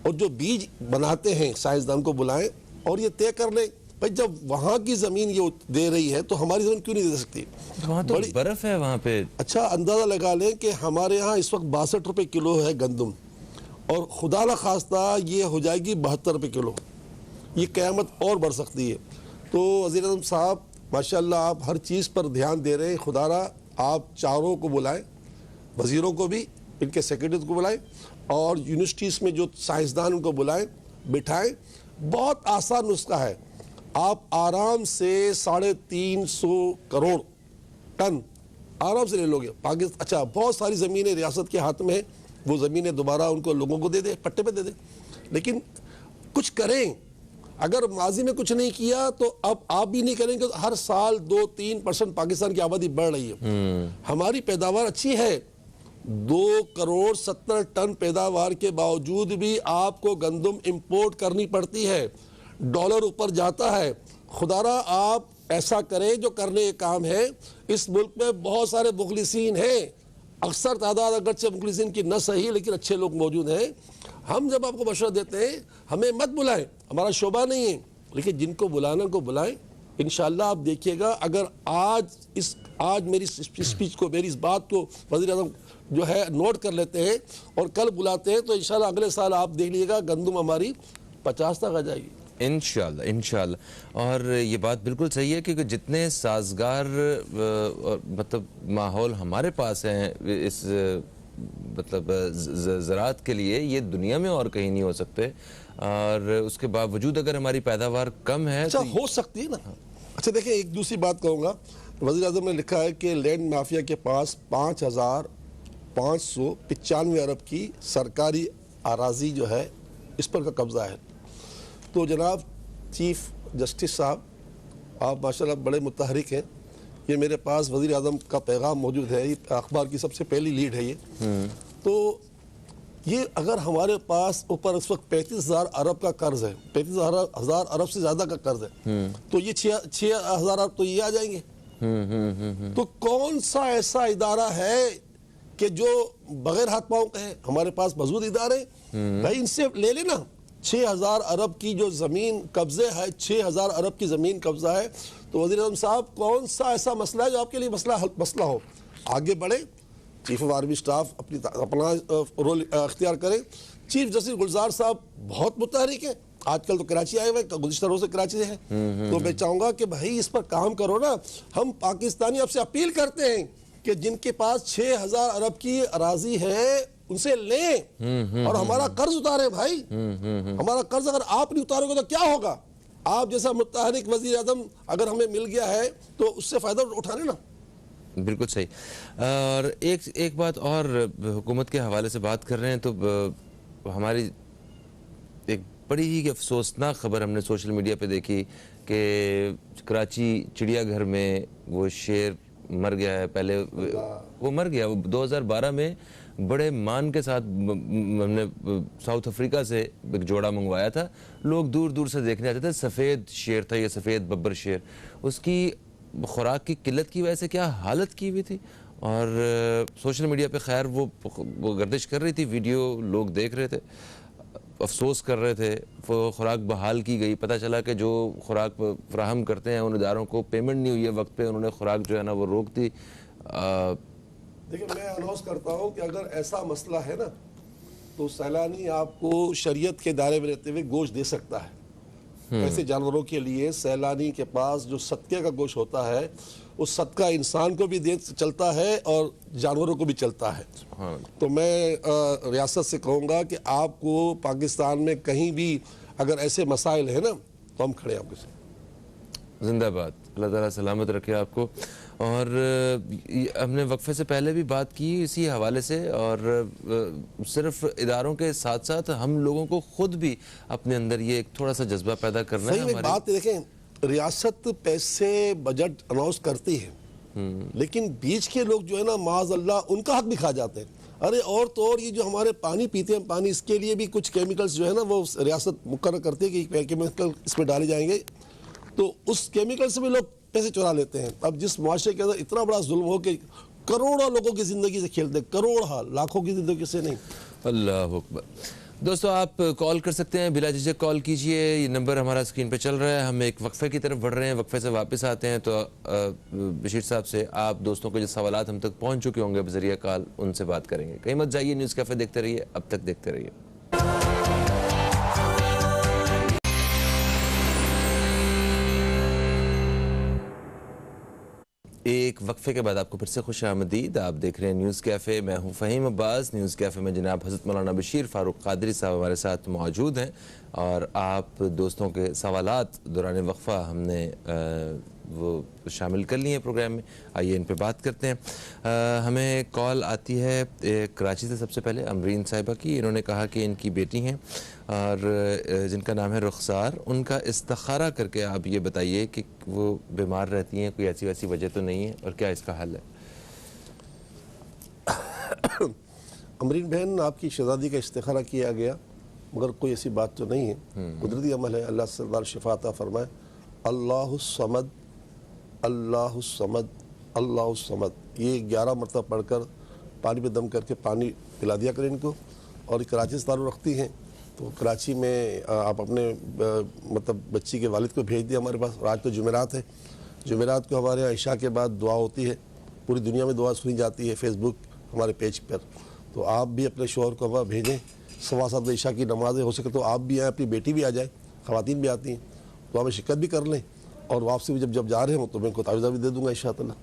और जो बीज बनाते हैं साइंसदान को बुलाएं, और ये तय कर लें भाई जब वहाँ की ज़मीन ये दे रही है तो हमारी ज़मीन क्यों नहीं दे सकती। वहाँ तो बर्फ़ है वहाँ पे। अच्छा, अंदाज़ा लगा लें कि हमारे यहाँ इस वक्त 62 रुपये किलो है गंदम, और खुदा न खास्ता ये हो जाएगी 72 रुपये किलो। ये क़यामत और बढ़ सकती है। तो वज़ीर आज़म साहब माशाल्लाह, आप हर चीज़ पर ध्यान दे रहे हैं। खुदारा आप चारों को बुलाएं, वज़ीरों को भी, इनके सेक्रेटरी को बुलाएं, और यूनिवर्सिटीज़ में जो साइंसदान उनको बुलाएं, बिठाएं। बहुत आसान नुस्खा है। आप आराम से 350 करोड़ टन आराम से ले लोगे पाकिस्तान। अच्छा, बहुत सारी ज़मीनें रियासत के हाथ में है, वो ज़मीनें दोबारा उनको लोगों को दे दे, पट्टे पे दे दे, लेकिन कुछ करें। अगर माजी में कुछ नहीं किया तो अब आप भी नहीं करेंगे तो हर साल 2-3% पाकिस्तान की आबादी बढ़ रही है। हमारी पैदावार अच्छी है, 2 करोड़ 70 टन पैदावार के बावजूद भी आपको गंदम इंपोर्ट करनी पड़ती है। डॉलर ऊपर जाता है। खुदारा आप ऐसा करें जो करने का काम है। इस मुल्क में बहुत सारे मुखलिसीन हैं, अक्सर तादाद अगरचे मुखलिसीन की न सही लेकिन अच्छे लोग मौजूद हैं। हम जब आपको मशवरा देते हैं हमें मत बुलाएं, हमारा शोभा नहीं है, लेकिन जिनको बुलाना को बुलाएं। इंशाअल्लाह आप देखिएगा, अगर आज मेरी स्पीच को, मेरी इस बात को वज़ीर-ए-आज़म जो है नोट कर लेते हैं और कल बुलाते हैं तो इंशाअल्लाह अगले साल आप देख लीजिएगा गंदम हमारी 50 तक आ जाएगी इंशाअल्लाह इंशाअल्लाह। और ये बात बिल्कुल सही है क्योंकि जितने साजगार मतलब माहौल हमारे पास हैं इस मतलब ज़राअत के लिए, ये दुनिया में और कहीं नहीं हो सकते। और उसके बावजूद अगर हमारी पैदावार कम है अच्छा तो हो सकती है ना। अच्छा देखिए, एक दूसरी बात कहूँगा, वज़ीर-ए-आज़म ने लिखा है कि लैंड माफिया के पास 5,595 अरब की सरकारी अराजी जो है इस पर का कब्ज़ा है। तो जनाब चीफ जस्टिस साहब, आप माशाल्लाह बड़े मुतहरिक हैं। ये मेरे पास वज़ीर-ए-आज़म का पैगाम मौजूद है, ये अखबार की सबसे पहली लीड है ये। तो ये अगर हमारे पास ऊपर इस वक्त 35,000 अरब का कर्ज है, 35,000 अरब से ज़्यादा का कर्ज है, तो ये 6,000 अरब तो ये आ जाएंगे। तो कौन सा ऐसा इदारा है कि जो बगैर हाथ पाँव का है? हमारे पास मौजूद इदारे, भाई इनसे ले लेना। 6,000 अरब की जो ज़मीन कब्ज़े है, 6,000 अरब की ज़मीन कब्ज़ा है, तो वज़ीर-ए-आज़म साहब कौन सा ऐसा मसला है जो आपके लिए मसला हो? आगे बढ़े, चीफ ऑफ आर्मी स्टाफ अपना रोल अख्तियार करें। चीफ जस्टिस गुलजार साहब बहुत मुतहरिक हैं, आजकल तो कराची आए हुए, गुज़िश्ता रोज़ से कराची से हैं। तो मैं चाहूँगा कि भाई इस पर काम करो ना। हम पाकिस्तानी आपसे अपील करते हैं कि जिनके पास 6,000 अरब की अराजी है उनसे लें और हमारा कर्ज उतारें। भाई हमारा कर्ज अगर आप नहीं उतारोगे तो क्या होगा? आप जैसा मुतहरिक वज़ीर-ए-आज़म अगर हमें मिल गया है तो उससे फ़ायदा उठा लेना। बिल्कुल सही। और एक बात और, हुकूमत के हवाले से बात कर रहे हैं तो हमारी एक बड़ी ही अफसोसनाक खबर हमने सोशल मीडिया पे देखी कि कराची चिड़ियाघर में वो शेर मर गया है। पहले वो मर गया, वो 2012 में बड़े मान के साथ हमने साउथ अफ्रीका से एक जोड़ा मंगवाया था। लोग दूर दूर से देखने आते थे। सफ़ेद शेर था, ये सफ़ेद बब्बर शेर। उसकी खुराक की किल्लत की वजह से क्या हालत की हुई थी। और सोशल मीडिया पे खैर वो गर्दिश कर रही थी, वीडियो लोग देख रहे थे, अफसोस कर रहे थे। वो खुराक बहाल की गई। पता चला कि जो खुराक फ्राहम करते हैं उन इदारों को पेमेंट नहीं हुई है वक्त पे, उन्होंने खुराक जो है ना वो रोक दी। देखिए, मैं अनाउंस करता हूँ कि अगर ऐसा मसला है ना तो सैलानी आपको शरीयत के दायरे में रहते हुए गोश्त दे सकता है। ऐसे जानवरों के लिए सैलानी के पास जो सदक़े का गोश्त होता है, उस सदका इंसान को भी दे चलता है और जानवरों को भी चलता है। तो मैं रियासत से कहूँगा कि आपको पाकिस्तान में कहीं भी अगर ऐसे मसाइल है ना तो हम खड़े हैं आपके साथ। जिंदाबाद, अल्लाह ताला सलामत रखे आपको। और हमने वक्फे से पहले भी बात की इसी हवाले से। और सिर्फ इदारों के साथ साथ हम लोगों को खुद भी अपने अंदर ये एक थोड़ा सा जज्बा पैदा करना है। सही बात देखें, रियासत पैसे बजट अनाउंस करती है, लेकिन बीच के लोग जो है ना माज़अल्लाह उनका हक भी खा जाते हैं। अरे और तो और ये जो हमारे पानी पीते हैं, पानी, इसके लिए भी कुछ केमिकल्स जो है ना वो रियासत मुकर्रर करती है कि केमिकल इसमें डाले जाएंगे, तो उस केमिकल से भी लोग पैसे चुरा लेते हैं। अब जिस मुआशरे के अंदर इतना बड़ा जुल्म हो कि करोड़ों लोगों की ज़िंदगी से खेलते, करोड़ लाखों की ज़िंदगी से नहीं। अल्लाह अकबर। दोस्तों, आप कॉल कर सकते हैं, बिला झिझक कॉल कीजिए। ये नंबर हमारा स्क्रीन पे चल रहा है। हम एक वक्फे की तरफ बढ़ रहे हैं, वक्फे से वापस आते हैं तो बशीर साहब से आप दोस्तों के जो सवालात हम तक पहुंच चुके होंगे बज़रिया कॉल, उनसे बात करेंगे। कहीं मत जाइए, न्यूज़ कैफ़े देखते रहिए, अब तक देखते रहिए। एक वक्फे के बाद आपको फिर से खुश आमदीद। आप देख रहे हैं न्यूज़ कैफ़े, मैं हूं फ़हीम अब्बास। न्यूज़ कैफ़े में जनाब हज़रत मौलाना बशीर फ़ारूक क़ादरी साहब हमारे साथ मौजूद हैं और आप दोस्तों के सवालात दौरान वक्फ़ा हमने वो शामिल कर लिए हैं प्रोग्राम में। आइए इन पे बात करते हैं। हमें कॉल आती है कराची से। सबसे पहले अमरीन साहिबा की। इन्होंने कहा कि इनकी बेटी हैं और जिनका नाम है रुखसार, उनका इस्तिखारा करके आप ये बताइए कि वो बीमार रहती हैं, कोई ऐसी वैसी वजह तो नहीं है और क्या इसका हल है। अमरीन बहन, आपकी शहजादी का इस्तिखारा किया गया मगर कोई ऐसी बात तो नहीं है, कुदरती अमल है। अल्लाह से शिफा अता फरमाए। अल्लाहु समद अल्लाहुस्समद अल्लाहुस्समद, ये 11 मरतबा पढ़कर पानी पे दम करके पानी पिला दिया करें इनको। और कराची से ताल्लुक़ रखती हैं तो कराची में आप अपने मतलब बच्ची के वालिद को भेज दिए हमारे पास। आज तो जुमेरात है, जुमेरात को हमारे यहाँ इशा के बाद दुआ होती है, पूरी दुनिया में दुआ सुनी जाती है फेसबुक हमारे पेज पर। तो आप भी अपने शोहर को वहाँ भेजें, 7:15 इशा की नमाज़ें हो सके तो आप भी आएँ, अपनी बेटी भी आ जाए, ख़वातीन भी आती हैं तो आप शिरकत भी कर लें। और वापसी भी जब जा रहे हो तो मैं इनको तावीज़ा भी दे दूँगा इंशाअल्लाह।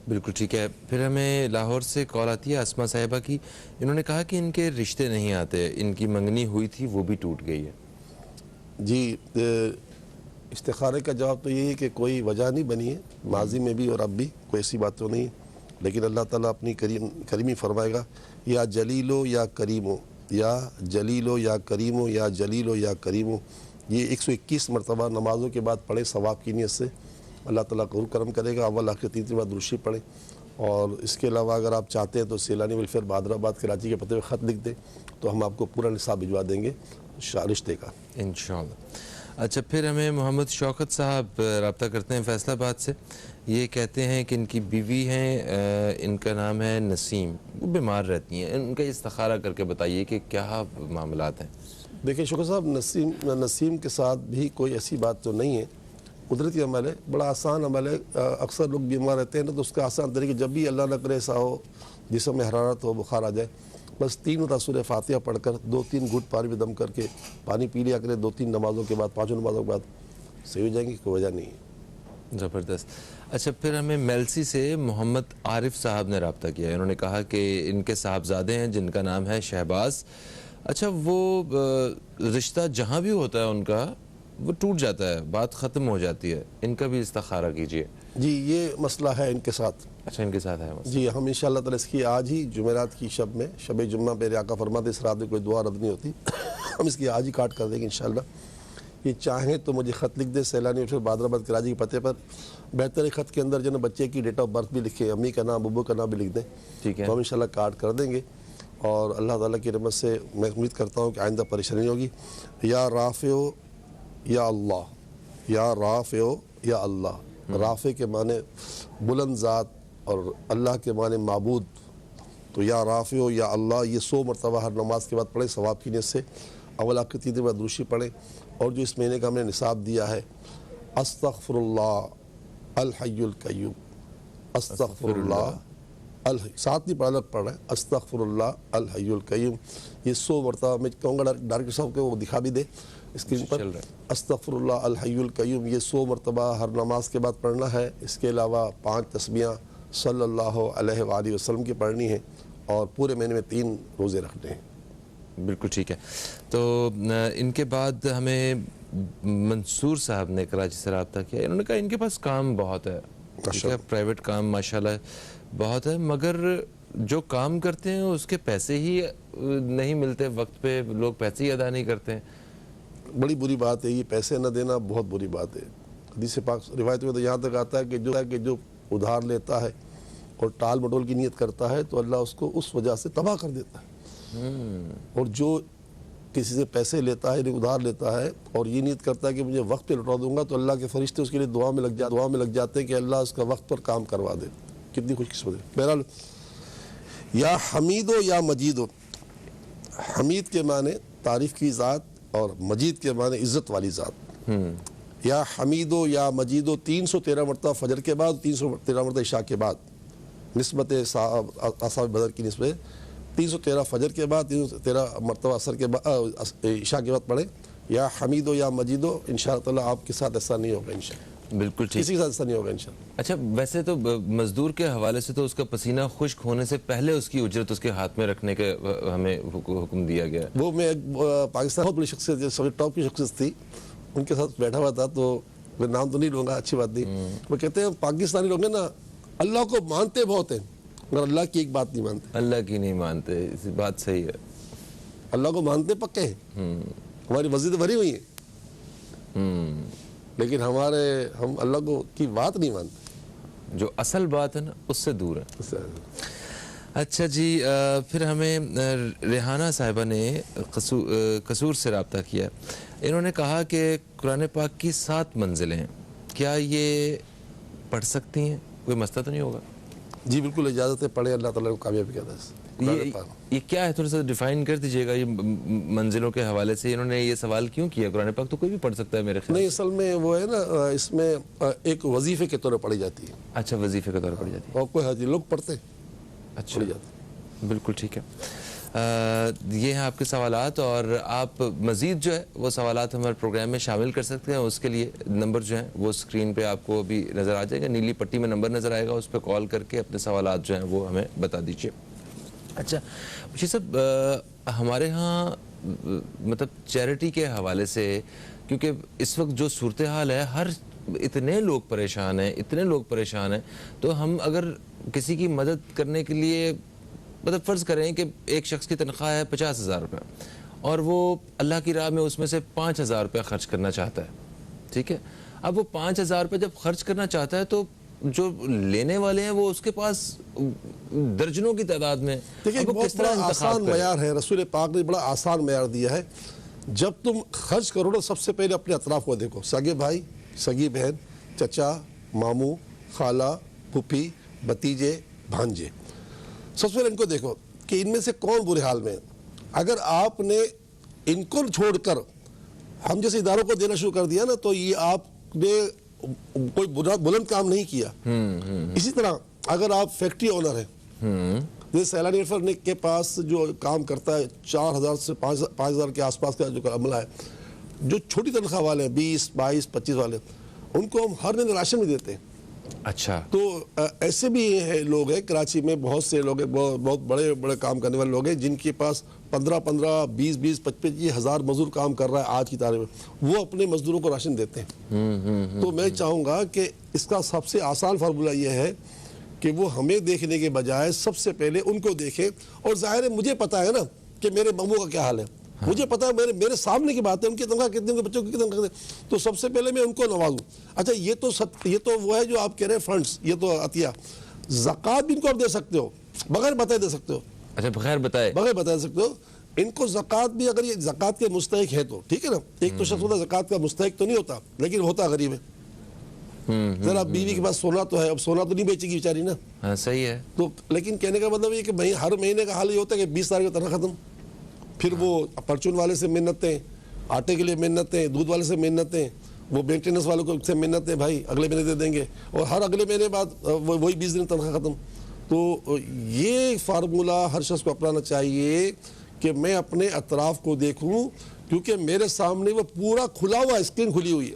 बिल्कुल ठीक है। फिर हमें लाहौर से कॉल आती है आसमा साहिबा की। इन्होंने कहा कि इनके रिश्ते नहीं आते, इनकी मंगनी हुई थी वो भी टूट गई है। जी, इस्तिखारे का जवाब तो यही है कि कोई वजह नहीं बनी है, माजी में भी और अब भी कोई ऐसी बात तो नहीं है। लेकिन अल्लाह ताला अपनी करीमी फरमाएगा, या जलीलो या करीमो, या जलीलो या करीमो, या जलीलो या करीमो। ये 121 मरतबा नमाज़ों के बाद पढ़े सवाब की नीयत से, अल्लाह ताला कबूल करम करेगा। अव्वल आखिर 3 बार दुरूशी पढ़ें। और इसके अलावा अगर आप चाहते हैं तो सैलानी वेलफेयर बादराबाद कराची के पते पे ख़त लिख दें तो हम आपको पूरा निसाब भिजवा देंगे रिश्ते का इंशाअल्लाह। अच्छा, फिर हमें मोहम्मद शौकत साहब रब्ता करते हैं फैसलाबाद से। ये कहते हैं कि इनकी बीवी हैं, इनका नाम है नसीम, वो बीमार रहती हैं, इनका इस्तिखारा करके बताइए कि क्या मामलात हैं। देखिए शुक्र साहब, नसीम के साथ भी कोई ऐसी बात तो नहीं है, कुदरती अमल है, बड़ा आसान अमल है। अक्सर लोग बीमार रहते हैं ना तो उसका आसान तरीके, जब भी अल्लाह न करे ऐसा हो जिसम में हरारत हो, बुखार आ जाए, बस 3 मरतबा सूरह फातिहा पढ़कर 2-3 घूंट पानी में दम करके पानी पी लिया करें 2-3 नमाज़ों के बाद, 5 नमाज़ों के बाद सही हो जाएंगी, कोई वजह नहीं है। ज़बरदस्त। अच्छा, फिर हमें मेलसी से मोहम्मद आरिफ साहब ने रब्ता किया। इन्होंने कहा कि इनके साहबजादे हैं जिनका नाम है शहबाज। अच्छा, वो रिश्ता जहाँ भी होता है उनका वो टूट जाता है, बात ख़त्म हो जाती है, इनका भी इस्तिखारा कीजिए। जी, ये मसला है इनके साथ। अच्छा, इनके साथ है मसला। जी, हम इंशाअल्लाह ताला इसकी आज ही जुमेरात की शब में, शब जुम्मा पे आका फरमाते इस रात में कोई दुआ रद्द नहीं होती हम इसकी आज ही काट कर देंगे इंशाअल्लाह। ये चाहें तो मुझे ख़त लिख दे सैलानी फिर बादराबाद कराची के पते पर। बेहतर ख़त के अंदर जो ना बच्चे की डेट ऑफ बर्थ भी लिखे, अम्मी का नाम, बुब्बू का नाम भी लिख दें, ठीक है। तो हम इंशाअल्लाह काट कर देंगे। और अल्लाह ताला की रहमत से मैं उम्मीद करता हूँ कि आइंदा परेशानी नहीं होगी। या राफ़िओ या अल्लाह, या राफ़िओ या अल्लाह। राफ़े के माने बुलंद ज़ात और अल्लाह के माने माबूद। तो या राफ़िओ या अल्लाह, ये 100 मरतबा हर नमाज के बाद पढ़े सवाब की नीयत से। अव्वल आखिर 3 बार दुरूशी पढ़ें। और जो इस महीने का हमने निसाब दिया है, अस्तग़फिरुल्लाह अल हय्युल क़य्यूम, अस्तग़फिरुल्लाह अल, साथ नहीं पढ़ अलग पढ़ रहे हैं, अस्तग़फिरुल्लाह अल हय्युल क़य्यूम। ये 100 मरतबा मैं कहूँगा डायरेक्टर साहब को वो दिखा भी दे स्क्रीन पर, अस्तग़फिरुल्लाह अल हय्युल क़य्यूम। ये 100 मरतबा हर नमाज के बाद पढ़ना है। इसके अलावा 5 तस्बीहां सल्लल्लाहु अलैहि वसल्लम की पढ़नी है और पूरे महीने में 3 रोज़े रखने हैं। बिल्कुल ठीक है। तो इनके बाद हमें मंसूर साहब ने कराची से रब्ता किया। इन्होंने कहा इनके पास काम बहुत है, ठीक है, प्राइवेट काम माशाल्लाह बहुत है, मगर जो काम करते हैं उसके पैसे ही नहीं मिलते वक्त पे, लोग पैसे ही अदा नहीं करते हैं। बड़ी बुरी बात है ये, पैसे न देना बहुत बुरी बात है। हदीस पाक रिवायत में तो यहाँ तक आता है कि जो उधार लेता है और टाल मटोल की नीयत करता है तो अल्लाह उसको उस वजह से तबाह कर देता है। और जो किसी से पैसे लेता है, उधार लेता है और ये नीयत करता है कि मुझे वक्त पे लौटा दूंगा, तो अल्लाह के फरिश्ते उसके लिए दुआ में लग जाते हैं कि अल्लाह उसका वक्त पर काम करवा दे। कितनी खुशकिस्मत है। बहरहाल, या हमीदो या मजीदो, हमीद के माने तारीफ की ज़ात और मजीद के माने इज़्ज़त वाली ज़ात। या हमीदो या मजीदो 313 मरतबा फजर के बाद, 313 मरतबा इशा के बाद, निस्बत असहाब बदर की निस्बत 313 फजर के बाद, 313 मरतबा असर के बाद, इशा के बाद पढ़े या हमीदो या मजीदो। इंशाअल्लाह आपके साथ ऐसा नहीं होगा इंशाअल्लाह, बिल्कुल ठीक, किसी के साथ ऐसा नहीं होगा इंशाअल्लाह। अच्छा, वैसे तो मजदूर के हवाले से तो उसका पसीना खुश्क होने से पहले उसकी उजरत उसके हाथ में रखने के हमें हुक्म दिया गया है। वो मैं पाकिस्तान बहुत बड़ी शख्सियत, सबसे टॉप की शख्सियत थी, उनके साथ बैठा हुआ था, तो मैं नाम तो नहीं लूँगा, अच्छी बात नहीं। वो कहते हैं पाकिस्तानी लोग ना अल्लाह को मानते बहुत हैं मगर अल्लाह की एक बात नहीं मानते। अल्लाह की नहीं मानते, इस बात सही है। अल्लाह को मानते पक्के हैं, हमारी मस्जिद भरी हुई है, लेकिन हम अल्लाह को की बात नहीं मानते, जो असल बात है ना उससे दूर है। अच्छा जी, फिर हमें रेहाना साहिबा ने कसूर से रब्ता किया। इन्होंने कहा कि कुरान पाक की 7 मंजिलें हैं, क्या ये पढ़ सकती हैं, कोई मसला तो नहीं होगा? जी बिल्कुल, इजाज़त है, पढ़े, अल्लाह ताला को कामयाबी करता है। ये क्या है, थोड़ा सा डिफाइन कर दीजिएगा। ये मंजिलों के हवाले से इन्होंने ये सवाल क्यों किया? कुरान पाक तो कोई भी पढ़ सकता है मेरे ख्याल। नहीं, असल में वो है ना, इसमें एक वजीफे के तौर पर पढ़ी जाती है। अच्छा, वजीफे के तौर पर पढ़ी जाती है। और कोई हद लोग पढ़ते हैं, अच्छा, पढ़ी जाती है। बिल्कुल ठीक है। ये हैं आपके सवालात, और आप मज़ीद जो है वो सवालात हमारे प्रोग्राम में शामिल कर सकते हैं। उसके लिए नंबर जो है वो स्क्रीन पे आपको अभी नज़र आ जाएगा, नीली पट्टी में नंबर नज़र आएगा, उस पर कॉल करके अपने सवालात जो हैं वो हमें बता दीजिए। अच्छा मुझे सब हमारे यहाँ मतलब चैरिटी के हवाले से, क्योंकि इस वक्त जो सूरत हाल है, हर इतने लोग परेशान हैं, इतने लोग परेशान हैं, तो हम अगर किसी की मदद करने के लिए मतलब फ़र्ज़ करें कि एक शख्स की तनख्वाह है 50,000 रुपये और वो अल्लाह की राह में उसमें से 5,000 रुपये खर्च करना चाहता है, ठीक है। अब वो 5,000 रुपये जब खर्च करना चाहता है तो जो लेने वाले हैं वो उसके पास दर्जनों की तादाद में। देखिए, एक बहुत बड़ा आसान मयार है, रसूल पाक ने बड़ा आसान मयार दिया है। जब तुम खर्च करो ना, सबसे पहले अपने अतराफ को देखो, सगे भाई, सगी बहन, चचा, मामू, खाला, फूफी, भतीजे, भांजे, सबसे पहले इनको देखो कि इनमें से कौन बुरे हाल में है। अगर आपने इनको छोड़कर हम जैसे इदारों को देना शुरू कर दिया ना, तो ये आपने कोई बुलंद काम नहीं किया। इसी तरह अगर आप फैक्ट्री ओनर हैं, जैसे सैलानी अफसर के पास जो काम करता है 4,000 से 5,000 के आसपास का जो अमला है, जो छोटी तनख्वाह वाले हैं 20, 22, 25 वाले, उनको हम हर महीने राशन भी देते हैं। अच्छा, तो ऐसे भी है लोग हैं कराची में, बहुत से लोग हैं, बहुत बड़े बड़े काम करने वाले लोग हैं जिनके पास 15-15, 20-20, 25 हज़ार मजदूर काम कर रहा है आज की तारीख में, वो अपने मजदूरों को राशन देते हैं। तो मैं चाहूँगा कि इसका सबसे आसान फार्मूला ये है कि वो हमें देखने के बजाय सबसे पहले उनको देखें। और जाहिर है मुझे पता है ना कि मेरे मामू का क्या हाल है, मुझे पता है, मेरे सामने की बात है, उनकी तनख्वाह कितनी, उनके बच्चों की कितनी तनख्वाह, तो सबसे पहले मैं उनको नवाजूं। अच्छा, ये तो वो है जो आप कह रहे हैं फंड्स, ये तो अतिया, ज़कात भी इनको आप दे सकते हो, बगैर बताए दे सकते हो। अच्छा, बगैर बताए बता सकते हो इनको ज़कात भी, अगर ये ज़कात के मुस्तहिक है तो ठीक है ना। एक तो शख्स होता ज़कात का मुस्तहिक तो नहीं होता, लेकिन होता गरीब है। जरा बीवी के पास सोना तो है, अब सोना तो नहीं बेचेगी बेचारी ना। हाँ, सही है। तो लेकिन कहने का मतलब ये कि हर महीने का हाल ये होता है कि 20 तारीख को तनख्वाह खत्म, फिर वो परचून वाले से मिन्नतें, आटे के लिए मिन्नतें, दूध वाले से मिन्नतें, वो मेंटेनेंस वालों को से मिन्नतें, भाई अगले महीने दे देंगे, और हर अगले महीने बाद वही 20 दिन तनख्वाह खत्म। तो ये फार्मूला हर शख्स को अपनाना चाहिए कि मैं अपने अतराफ को देखूं, क्योंकि मेरे सामने वो पूरा खुला हुआ स्क्रीन खुली हुई है।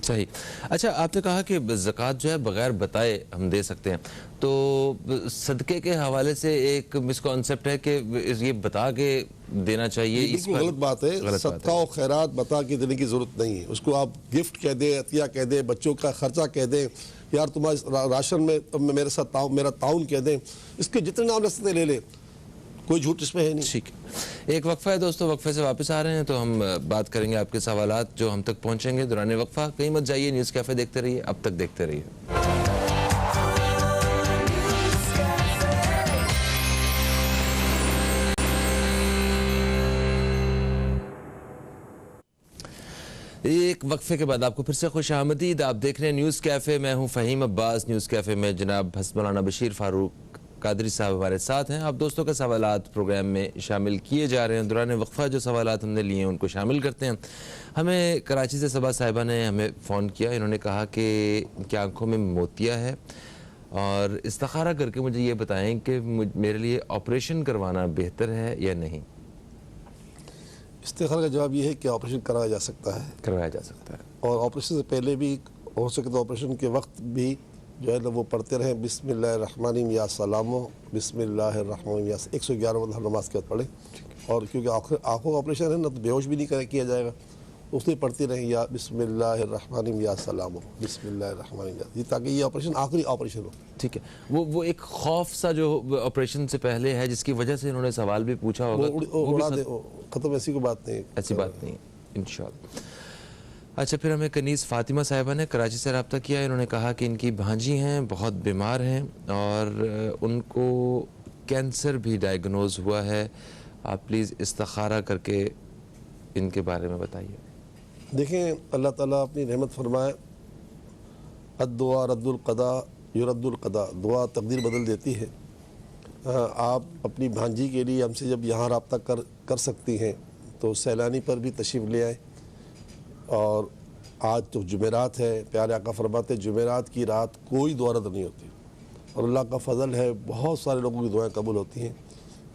सही। अच्छा, आपने कहा कि ज़कात जो है बगैर बताए हम दे सकते हैं, तो सदक़े के हवाले से एक मिसकॉन्सेप्ट है कि ये बता के देना चाहिए। इस पर गलत बात है। सदका और खैरात बता के देने की जरूरत नहीं है। उसको आप गिफ्ट कह दे, अतिया कह दे, बच्चों का खर्चा कह दे, यार तुम्हारे राशन में मेरे साथ मेरा ताउन कह दें, इसके जितने नाम ले सकते ले ले, कोई झूठ इसमें है नहीं। ठीक है, एक वक्फा है दोस्तों, वक्फे से वापस आ रहे हैं तो हम बात करेंगे आपके सवालात जो हम तक पहुंचेंगे दौरान वक्फा। कहीं मत जाइए, न्यूज़ कैफ़े देखते रहिए, अब तक देखते रहिए। एक वक्फे के बाद आपको फिर से खुश आमदीद। आप देख रहे हैं न्यूज़ कैफ़े, मैं हूं फ़हीम अब्बास। न्यूज़ कैफ़े में जनाब मौलाना बशीर फारूक कादरी साहब हमारे साथ हैं। आप दोस्तों का सवालात प्रोग्राम में शामिल किए जा रहे हैं। दौरान वक्फा जो सवालात हमने लिए हैं उनको शामिल करते हैं। हमें कराची से सबा साहिबा ने हमें फ़ोन किया, इन्होंने कहा कि क्या आँखों में मोतिया है और इस्तिखारा करके मुझे ये बताएं कि मेरे लिए ऑपरेशन करवाना बेहतर है या नहीं। इस्तिखारा का जवाब ये है कि ऑपरेशन कराया जा सकता है, करवाया जा सकता है, और ऑपरेशन से पहले भी हो सके तो ऑपरेशन के वक्त भी जो है ना वो पढ़ते रहे बिस्मिल्लाहिर्रहमानिर्रहीम या सलामो बिस्मिल्लाहिर्रहमानिर्रहीम या 111 मतलब नमाज के बाद पढ़े। और क्योंकि आँखों का ऑपरेशन है ना, तो बेहोश भी नहीं किया जाएगा, उसने पढ़ते रहे या बिस्मिल्लाहिर्रहमानिर्रहीम या सलामो बिस्मिल्लाहिर्रहमानिर्रहीम, ताकि ये ऑपरेशन आखिरी ऑपरेशन हो। ठीक है, वो एक खौफ सा जो ऑपरेशन से पहले है जिसकी वजह से इन्होंने सवाल भी पूछा होगा, वो खत्म, ऐसी कोई बात नहीं, ऐसी बात नहीं इंशाअल्लाह। अच्छा, फिर हमें कनीज़ फ़ातिमा साहिबा ने कराची से रब्ता किया। इन्होंने कहा कि इनकी भांजी हैं, बहुत बीमार हैं और उनको कैंसर भी डायग्नोज हुआ है। आप प्लीज़ इस्तिखारा करके इनके बारे में बताइए। देखें, अल्लाह ताला अपनी रहमत फरमाए, अद्दुआ रद्दुल क़दा युरद्दुल क़दा, दुआ तकदीर बदल देती है। आप अपनी भांजी के लिए हमसे जब यहाँ रब्ता कर सकती हैं तो सैलानी पर भी तशरीफ़ ले आए। और आज तो जुमेरात है, प्यारे आका फरमाते जुमेरात की रात कोई दुआ रद्द नहीं होती और अल्लाह का फ़ज़ल है बहुत सारे लोगों की दुआएं कबूल होती हैं।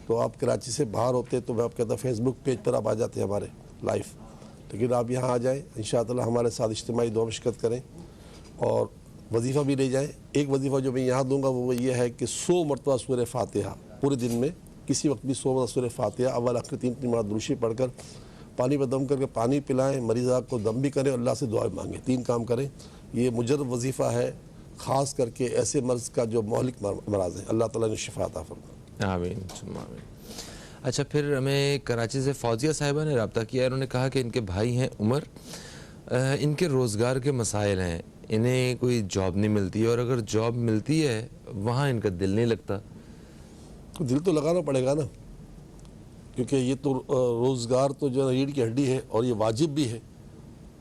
तो आप कराची से बाहर होते तो मैं आप कहता फेसबुक पेज पर आप आ जाते हैं हमारे लाइव, लेकिन आप यहाँ आ जाएँ इंशाअल्लाह हमारे साथ इज्तिमाई दुआ में शिरकत करें और वजीफ़ा भी ले जाएँ। एक वजीफ़ा जो मैं यहाँ दूँगा वो ये है कि 100 मरतबा सूरह फातिहा पूरे दिन में किसी वक्त भी 100 मरतबा सूरह फातिहा अव्वल आखिर 3 बार दुरूशी पढ़कर पानी पर दम करके पानी पिलाएं, मरीज़ा को दम भी करें, अल्लाह से दुआ मांगें, 3 काम करें। ये मुजर्रब वजीफ़ा है ख़ास करके ऐसे मर्ज़ का जो मौलिक मराज़ है, अल्लाह ताला ने शिफा अता फरमाए। आमीन सुम्मा आमीन। अच्छा, फिर हमें कराची से फौजिया साहिबा ने रब्ता किया। इन्होंने कहा कि इनके भाई हैं उमर, इनके रोज़गार के मसाइल हैं, इन्हें कोई जॉब नहीं मिलती है और अगर जॉब मिलती है वहाँ इनका दिल नहीं लगता। तो दिल तो लगाना पड़ेगा ना, क्योंकि ये तो रोज़गार तो जो रीढ़ की हड्डी है और ये वाजिब भी है।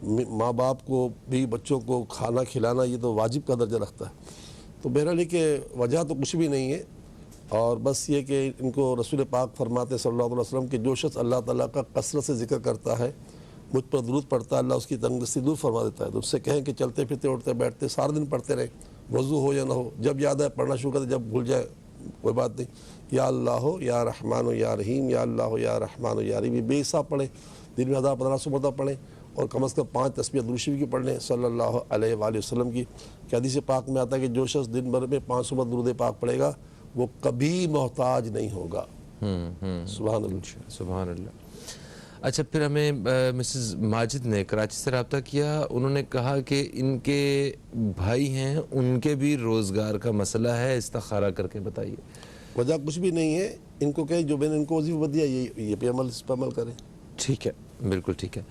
माँ बाप को भी बच्चों को खाना खिलाना ये तो वाजिब का दर्जा रखता है। तो बहरहाल कि वजह तो कुछ भी नहीं है और बस ये कि इनको रसूल पाक फरमाते सल्लल्लाहु अलैहि वसल्लम कि जो शख्स अल्लाह ताला का कसरत से जिक्र करता है, मुझ पर दुरूद पढ़ता है, अल्लाह उसकी तंगदस्ती दूर फरमा देता है। तो उससे कहें कि चलते फिरते उठते बैठते सारा दिन पढ़ते रहे, वज़ू हो या ना हो, जब याद आए पढ़ना शुरू करते, जब भूल जाए कोई बात नहीं। या अल्लाह हो या रहमान या रहीम, या अल्लाह हो या रहमान या रहीम, बेहिसाब पढ़ें, दिन में 1000-1500 मरतबा पढ़ें और कम अज़ कम 5 तस्बीह दुरूद शरीफ की पढ़ लें सल्लल्लाहु अलैहि वसल्लम की। कि हदीस पाक में आता है कि जो शख्स दिन भर में 500 बार दुरूद पाक पढ़ेगा वो कभी मोहताज नहीं होगा। सुभान अल्लाह, सुभान अल्लाह। अच्छा, फिर हमें मिसेस माजिद ने कराची से रब्ता किया। उन्होंने कहा कि इनके भाई हैं, उनके भी रोज़गार का मसला है, इस्तिखारा करके बताइए। वजह कुछ भी नहीं है, इनको कहें जो मैंने इनको वजीफा दिया ये पे अमल, इस पर अमल करें। ठीक है, बिल्कुल ठीक है।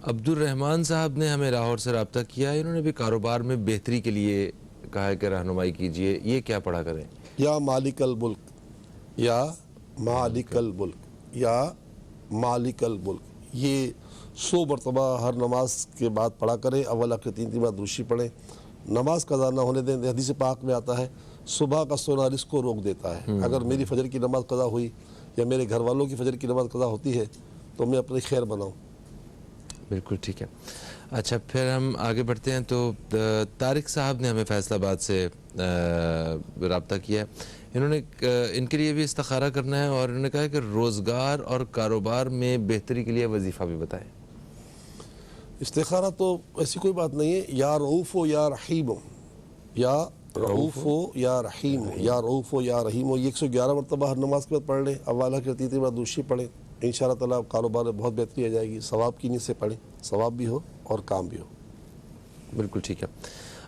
अब्दुल रहमान साहब ने हमें लाहौर से रब्ता किया। इन्होंने भी कारोबार में बेहतरी के लिए कहा है कि रहनुमाई कीजिए। ये क्या पढ़ा करें? या मालिकल मुल्क, या मालिकल मुल्क, या मालिकल मुल्क, ये 100 मरतबा हर नमाज के बाद पढ़ा करें। अव्वल आखिर 3 बार दुरूशी पढ़ें, नमाज कज़ा ना होने दें। हदीस पाक में आता है सुबह का सोना रिस्क को रोक देता है। अगर मेरी फजर की नमाज कज़ा हुई या मेरे घर वालों की फजर की नमाज कज़ा होती है तो मैं अपनी खैर बनाऊँ। बिल्कुल ठीक है। अच्छा, फिर हम आगे बढ़ते हैं। तो तारिक साहब ने हमें फैसलाबाद से रब्ता किया है। इन्होंने इनके लिए भी इस्तिखारा करना है और इन्होंने कहा कि रोज़गार और कारोबार में बेहतरी के लिए वजीफ़ा भी बताएं। इस्तिखारा तो ऐसी कोई बात नहीं है। या रऊफ़ हो या रहीम हो, या रऊफ़ हो या रहीम हो, या रऊफ़ हो या रहीम हो, ये 111 मरतबा हर नमाज के बाद पढ़ लें। अव्वल आखिर 3 बार दूसरी पढ़ें, इंशाअल्लाह ताला कारोबार में बहुत बेहतरी आ जाएगी। सवाब की नीयत से पढ़ें, सवाब भी हो और काम भी हो। बिल्कुल ठीक है।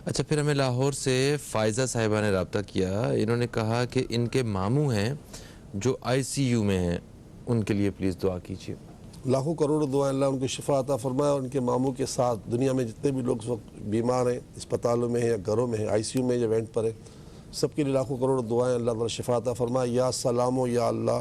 अच्छा, फिर हमें लाहौर से फ़ायज़ा साहिबा ने रब्ता किया। इन्होंने कहा कि इनके मामू हैं जो ICU में हैं, उनके लिए प्लीज़ दुआ कीजिए। लाखों करोड़ों दुआएं, अल्लाह उनको शिफा अता फरमाए और उनके मामू के साथ दुनिया में जितने भी लोग इस वक्त बीमार हैं, अस्पतालों में हैं या घरों में हैं, ICU में या वेंट पर है, सबके लिए लाखों करोड़ों दुआएं, अल्लाह ताला शिफा अता फरमाए। या सलामो या अल्लाह,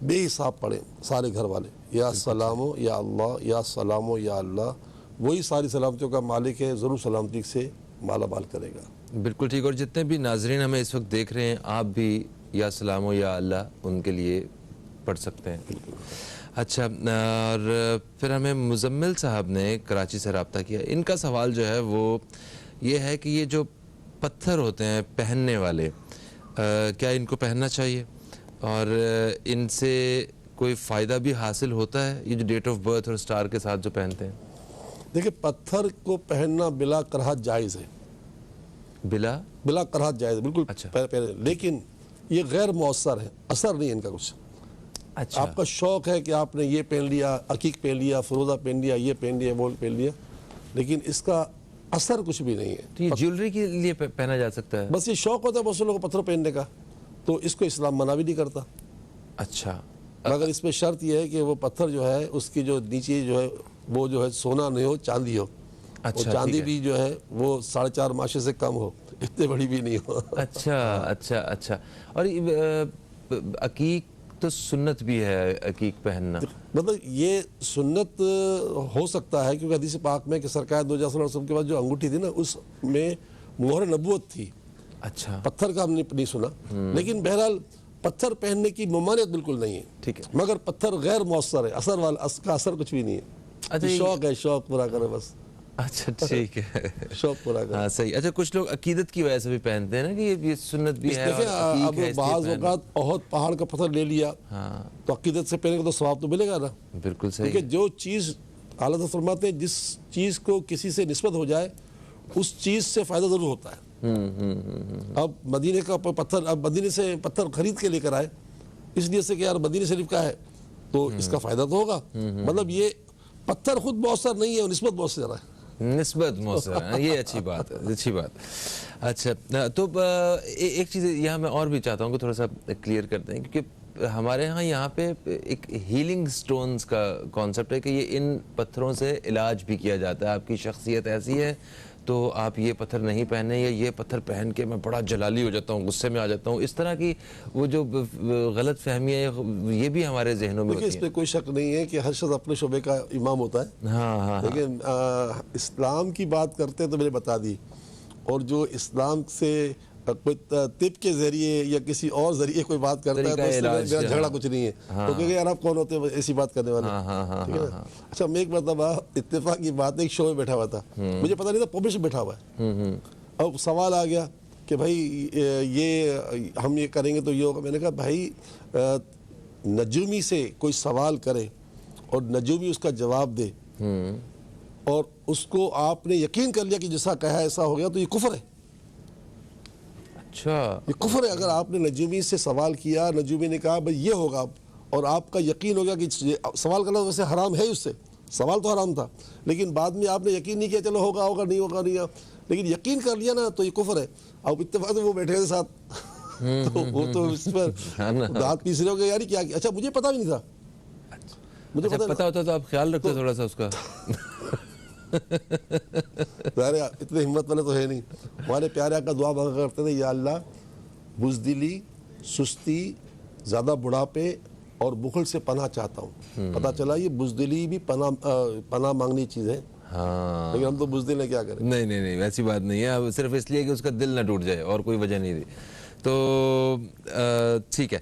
बेहिसाब पढ़ें सारे घर वाले, या सलामो या अल्लाह, या सलामो या अल्लाह, वही सारी सलामतियों का मालिक है, ज़रूर सलामती से माला माल करेगा। बिल्कुल ठीक। और जितने भी नाजरीन हमें इस वक्त देख रहे हैं, आप भी या सलामो या अल्लाह उनके लिए पढ़ सकते हैं। अच्छा, और फिर हमें मुजम्मिल साहब ने कराची से रब्ता किया। इनका सवाल जो है वो ये है कि ये जो पत्थर होते हैं पहनने वाले, क्या इनको पहनना चाहिए और इनसे कोई फ़ायदा भी हासिल होता है? ये जो डेट ऑफ बर्थ और स्टार के साथ जो पहनते हैं। देखिए, पत्थर को पहनना बिला कराहत जायज़ है, बिला कराहत जायज़ है, बिल्कुल। अच्छा। लेकिन ये गैर मौसर है, असर नहीं है इनका कुछ। अच्छा, आपका शौक है कि आपने ये पहन लिया, अकीक पहन लिया, फिरोज़ा पहन लिया, ये पहन लिया, वो पहन लिया, लेकिन इसका असर कुछ भी नहीं है। तो ये ज्वेलरी के लिए पहना जा सकता है? बस ये शौक होता है बहुत से लोगों को पत्थर पहनने का, तो इसको इस्लाम मना भी नहीं करता। अच्छा, मगर इसमें शर्त यह है कि वो पत्थर जो है उसकी जो नीचे जो है वो जो है सोना नहीं हो, चांदी हो। अच्छा, और चांदी ठीक है। भी जो है वो 4.5 माशे से कम हो, इतने बड़ी भी नहीं हो। अच्छा अच्छा अच्छा। और अकीक तो सुन्नत भी है, अकीक पहनना। मतलब ये सुन्नत हो सकता है क्योंकि हदीस पाक में कि सरकार 2000 के बाद जो अंगूठी थी ना उसमें मोहर नबूवत थी, अच्छा पत्थर का हमने नहीं सुना। लेकिन बहरहाल पत्थर पहनने की ममानियत बिल्कुल नहीं है, ठीक है। मगर पत्थर गैर मौसर है, असर वाला का असर कुछ भी नहीं है। अच्छा, ये- शौक है, शौक पूरा करे बस, अच्छा ठीक है। शौक पूरा करे। हाँ सही। अच्छा, कुछ लोग अकीदत की वजह से भी पहनते हैं ना कि ये सुन्नत भी है और देखिए अकीक है, अब इसलिए बाज़ पहन- औक़ात बहुत पहाड़ का पत्थर ले लिया हाँ तो अकीदत से पहने तो सवाब तो मिलेगा ना, बिल्कुल सही। क्योंकि जो चीज़ आला हज़रत फरमाते हैं जिस चीज़ को किसी से निस्बत हो जाए उस चीज़ से फ़ायदा ज़रूर होता है। अब मदीने का पत्थर, अब मदीने से पत्थर खरीद के लेकर आए इसलिए से कि यार मदीने शरीफ का है तो इसका फ़ायदा तो होगा, मतलब ये पत्थर खुद मौसर नहीं है, निस्बत मौसर है। निस्बत मौसर है, ये अच्छी बात है, अच्छी बात। अच्छा, तो एक चीज़ यहाँ मैं और भी चाहता हूँ कि थोड़ा सा क्लियर करते हैं, क्योंकि हमारे यहाँ पे एक हीलिंग स्टोन्स का कॉन्सेप्ट है कि ये इन पत्थरों से इलाज भी किया जाता है। आपकी शख्सियत ऐसी है तो आप ये पत्थर नहीं पहने, या ये पत्थर पहन के मैं बड़ा जलाली हो जाता हूँ, गुस्से में आ जाता हूँ, इस तरह की वो जो गलत फहमी है ये भी हमारे जहनों में देखिए होती इस पर कोई शक नहीं है कि हर शख्स अपने शोबे का इमाम होता है। है। हाँ हाँ हाँ। लेकिन इस्लाम की बात करते हैं तो मैंने बता दी, और जो इस्लाम से कोई तिब के जरिए या किसी और जरिए कोई बात करता है तो तरीका उससे इलाज, मेरा झगड़ा हाँ। कुछ नहीं है। तो क्योंकि यार आप कौन होते हैं ऐसी बात करने वाले, ठीक है ना। अच्छा, मैं एक मरतबा इत्तेफाक की बात है, एक शो में बैठा हुआ था, मुझे पता नहीं था पब्लिश बैठा हुआ है। अब सवाल आ गया कि भाई ये हम ये करेंगे तो ये होगा। मैंने कहा भाई नजूमी से कोई सवाल करे और नजूमी उसका जवाब दे और उसको आपने यकीन कर लिया कि जैसा कहा ऐसा हो गया तो ये कुफ्र है। अच्छा, ये कुफ्र है। अगर आपने नजूमी से सवाल किया, नजूमी ने कहा भाई ये होगा, और आपका यकीन हो गया कि सवाल करना वैसे हराम है ही, उससे सवाल तो हराम था, लेकिन बाद में आपने यकीन नहीं किया, चलो होगा होगा नहीं होगा नहीं होगा, लेकिन यकीन कर लिया ना तो ये कुफ्र है। अब इत्तेफाक से वो बैठे हुए साथ तो वो तो इस पर दांत पीस रहे हो गए यार क्या किया? अच्छा, मुझे पता भी नहीं था, मुझे अच्छा, पता होता तो आप ख्याल रखते थोड़ा सा उसका। अरे इतने हिम्मत वाले तो है नहीं। हमारे प्यारे आका दुआ मांगा करते थे, या अल्लाह बुज़दिली, सुस्ती, ज़्यादा बुढ़ापे और बुखल से पनाह चाहता हूँ। पता चला ये बुज़दिली भी पनाह मांगनी चीज़ है। हाँ, लेकिन हम तो बुज़दिल है, क्या करें। नहीं नहीं नहीं, वैसी बात नहीं है, अब सिर्फ इसलिए कि उसका दिल ना टूट जाए और कोई वजह नहीं थी। तो ठीक है,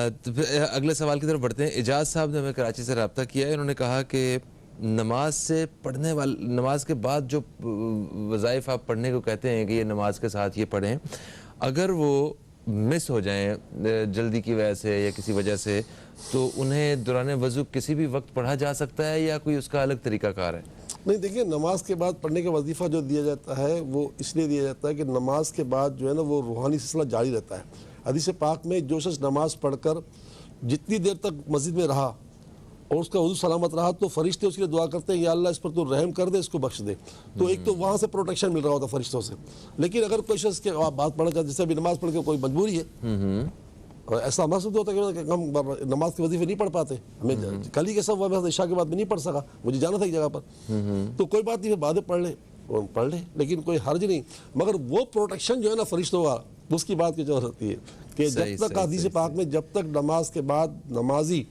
तो फिर अगले सवाल की तरफ बढ़ते हैं। इजाज़ साहब ने हमें कराची से रब्ता किया है, उन्होंने कहा कि नमाज से पढ़ने वाले, नमाज के बाद जो वज़ाइफ आप पढ़ने को कहते हैं कि ये नमाज के साथ ये पढ़ें, अगर वो मिस हो जाएं जल्दी की वजह से या किसी वजह से, तो उन्हें दौरान वज़ू किसी भी वक्त पढ़ा जा सकता है या कोई उसका अलग तरीक़ाकार है? नहीं, देखिए नमाज के बाद पढ़ने का वजीफ़ा जो दिया जाता है वो इसलिए दिया जाता है कि नमाज के बाद जो है ना वो रूहानी सिलसिला जारी रहता है। हदीस पाक में जो शख्स नमाज पढ़कर जितनी देर तक मस्जिद में रहा और उसका वज़ू सलामत रहा तो फरिश्ते उसके लिए दुआ करते हैं, या अल्लाह इस पर तो रहम कर दे, इसको बख्श दे। तो एक तो वहाँ से प्रोटेक्शन मिल रहा होता फरिश्तों से। लेकिन अगर कोई शख्स के आप बात पढ़ना चाहते, जैसे अभी नमाज पढ़ के कोई मजबूरी है, और ऐसा महसूस होता है कि हम नमाज के वजीफे नहीं पढ़ पाते, हमें कल ही कैसा हुआ, मैं ईशा के बाद में नहीं पढ़ सका, मुझे जाना था एक जगह पर, तो कोई बात नहीं, फिर बाद में पढ़ ले, लेकिन कोई हर्ज नहीं। मगर वो प्रोटेक्शन जो है ना फरिश्तों का, उसकी बात की जरूरत होती है कि जब तक हदीस पाक में जब तक नमाज के बाद नमाजी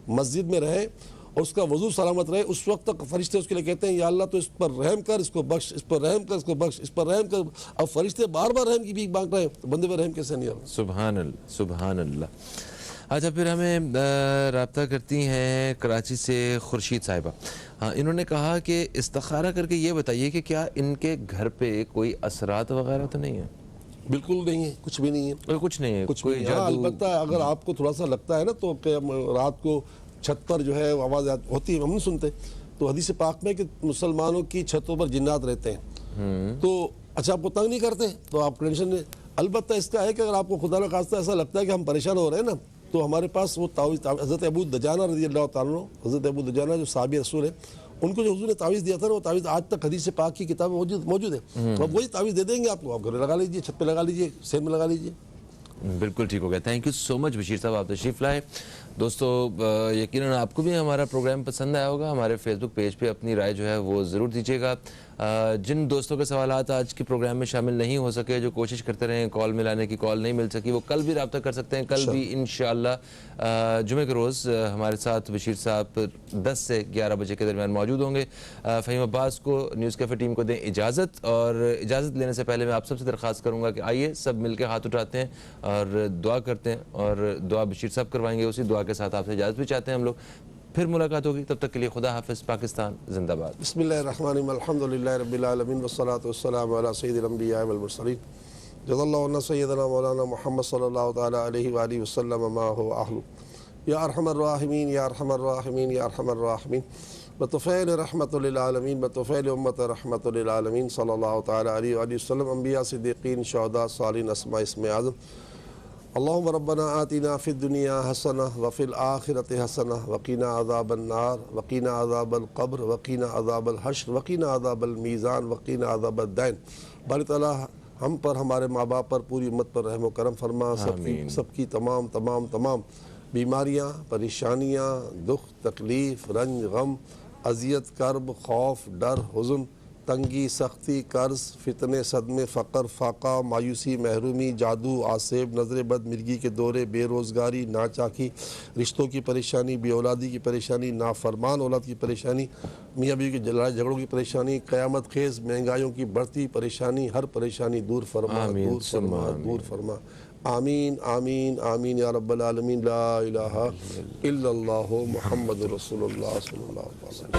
मस्जिद में रहे और उसका वजू सलामत रहे, उस वक्त तक फरिश्ते उसके लिए कहते हैं, या अल्लाह तो इस पर रहम कर, इसको बख्श, इस पर रहम कर, इसको बख्श, इस पर रहम कर। अब फरिश्ते बार बार रहम की भीख मांग रहे हैं तो बंदे पर रहम कैसे नहीं होगा? सुभान अल्लाह, सुभान अल्लाह। अच्छा, फिर हमें रब्ता करती हैं कराची से खुर्शीद साहिबा। हाँ, इन्होंने कहा कि इस्तिखारा करके ये बताइए कि क्या इनके घर पे कोई असरात वगैरह तो नहीं है? बिल्कुल नहीं है, कुछ भी नहीं है, कुछ नहीं है, कुछ कोई भी। हाँ, अलबत्ता अगर आपको थोड़ा सा लगता है ना तो कि रात को छत पर जो है आवाज़ होती है, हम नहीं सुनते, तो हदीस पाक में कि मुसलमानों की छतों पर जिन्नात रहते हैं, तो अच्छा आपको तंग नहीं करते तो आप टेंशन नहीं। अलबत्ता इसका है कि अगर आपको खुदा न खास्ता ऐसा लगता है कि हम परेशान हो रहे हैं ना, तो हमारे पास वो तावीज़ हज़रत अबू दजाना रज़ी अल्लाह तआला अन्हु, हज़रत अबू दजाना जो साहबी रसूल है, उनको जो हुजूर ने तावीज़ दिया था ना, वो तावीज़ आज तक हदीस पाक की किताब में मौजूद है। तो अब वही तावीज़ दे देंगे आपको, आप घर लगा लीजिए, छत पे लगा लीजिए, सेन में लगा लीजिए। बिल्कुल ठीक हो गया। Thank you so much Bashir साहब, आप तशरीफ़ लाए। दोस्तों, यकीनन आपको भी हमारा प्रोग्राम पसंद आया होगा। हमारे फेसबुक पेज पे अपनी राय जो है वो ज़रूर दीजिएगा। जिन दोस्तों के सवालात आज के प्रोग्राम में शामिल नहीं हो सके, जो कोशिश करते रहे कॉल मिलाने की, कॉल नहीं मिल सकी, वो कल भी रब्ता कर सकते हैं। कल भी इंशाअल्लाह जुमे के रोज़ हमारे साथ बशीर साहब 10 से 11 बजे के दरमियान मौजूद होंगे। फ़हीम अब्बास को, न्यूज़ कैफ़े टीम को दें इजाज़त, और इजाज़त लेने से पहले मैं आप सबसे दरख्वास्त करूँगा कि आइए सब मिल के हाथ उठाते हैं और दुआ करते हैं, और दुआ बशीर साहब करवाएंगे। उसी दुआ के साथ आपसे इजाज़त भी चाहते हैं हम लोग। फिर मुलाकात होगी, तब तक के लिए खुदा हाफिज़। पाकिस्तान जिंदाबाद। बिस्मिल्लाहिर्रहमानिर्रहीम, अल्हम्दुलिल्लाहि रब्बिल आलमीन, वस्सलातु वस्सलामु अला सय्यिदिल अन्बिया वल मुरसलीन, जज़ल्लाहु अन्ना सय्यदना मौलाना मुहम्मद सल्लल्लाहु तआला अलैहि व आलिहि वसल्लम मा हुवा अहलु, या अरहमर राहिमीन, या अरहमर राहिमीन, या अरहमर राहिमीन, बतफ़ैल रहमतुल लिल आलमीन, बतफ़ैल उम्मत रहमतुल लिल आलमीन, सल्लल्लाहु तआला अलैहि व आलिहि वसल्लम, अंबिया, सिद्दीक़ीन, शुहदा, सालिहीन, अस्मा, इस्मे आज़म। अल्लाहुम्मा रब्बना आतिना फ़िद दुनिया हसना व फ़िल आखिरति हसना वक़ीना अज़ाबन नार वक़ीना अज़ाबल क़ब्र वक़ीना अज़ाबल हश्र वक़ीना अज़ाबल मीज़ान वक़ीना अज़ाबद दैन। बारी तआला हम पर, हमारे माँ बाप पर, पूरी उम्मत पर रहम करम फरमा। सबकी तमाम बीमारियाँ, परेशानियाँ, दुख, तकलीफ़, रंज, गम, अज़ियत, कर्ब, खौफ, डर, हुज़न, तंगी, सख्ती, कर्ज, फितने, सदमे, फ़क़र, फाका, मायूसी, महरूमी, जादू, आसेब, नज़र बद, मिर्गी के दौरे, बेरोज़गारी, नाचाकी, रिश्तों की परेशानी, बेऔलादी की परेशानी, नाफरमान औलाद की परेशानी, मियाँ बीवी के लड़ाई झगड़ों की परेशानी, क़यामत खेज़ महंगाइयों की बढ़ती परेशानी, हर परेशानी दूर फरमा, दूर फरमा, दूर फरमा। आमीन आमीन आमीन या रब्बल आलमीन। ला इलाहा इल्लल्लाहु मुहम्मदुर रसूलुल्लाह सल्लल्लाहु अलैहि वसल्लम।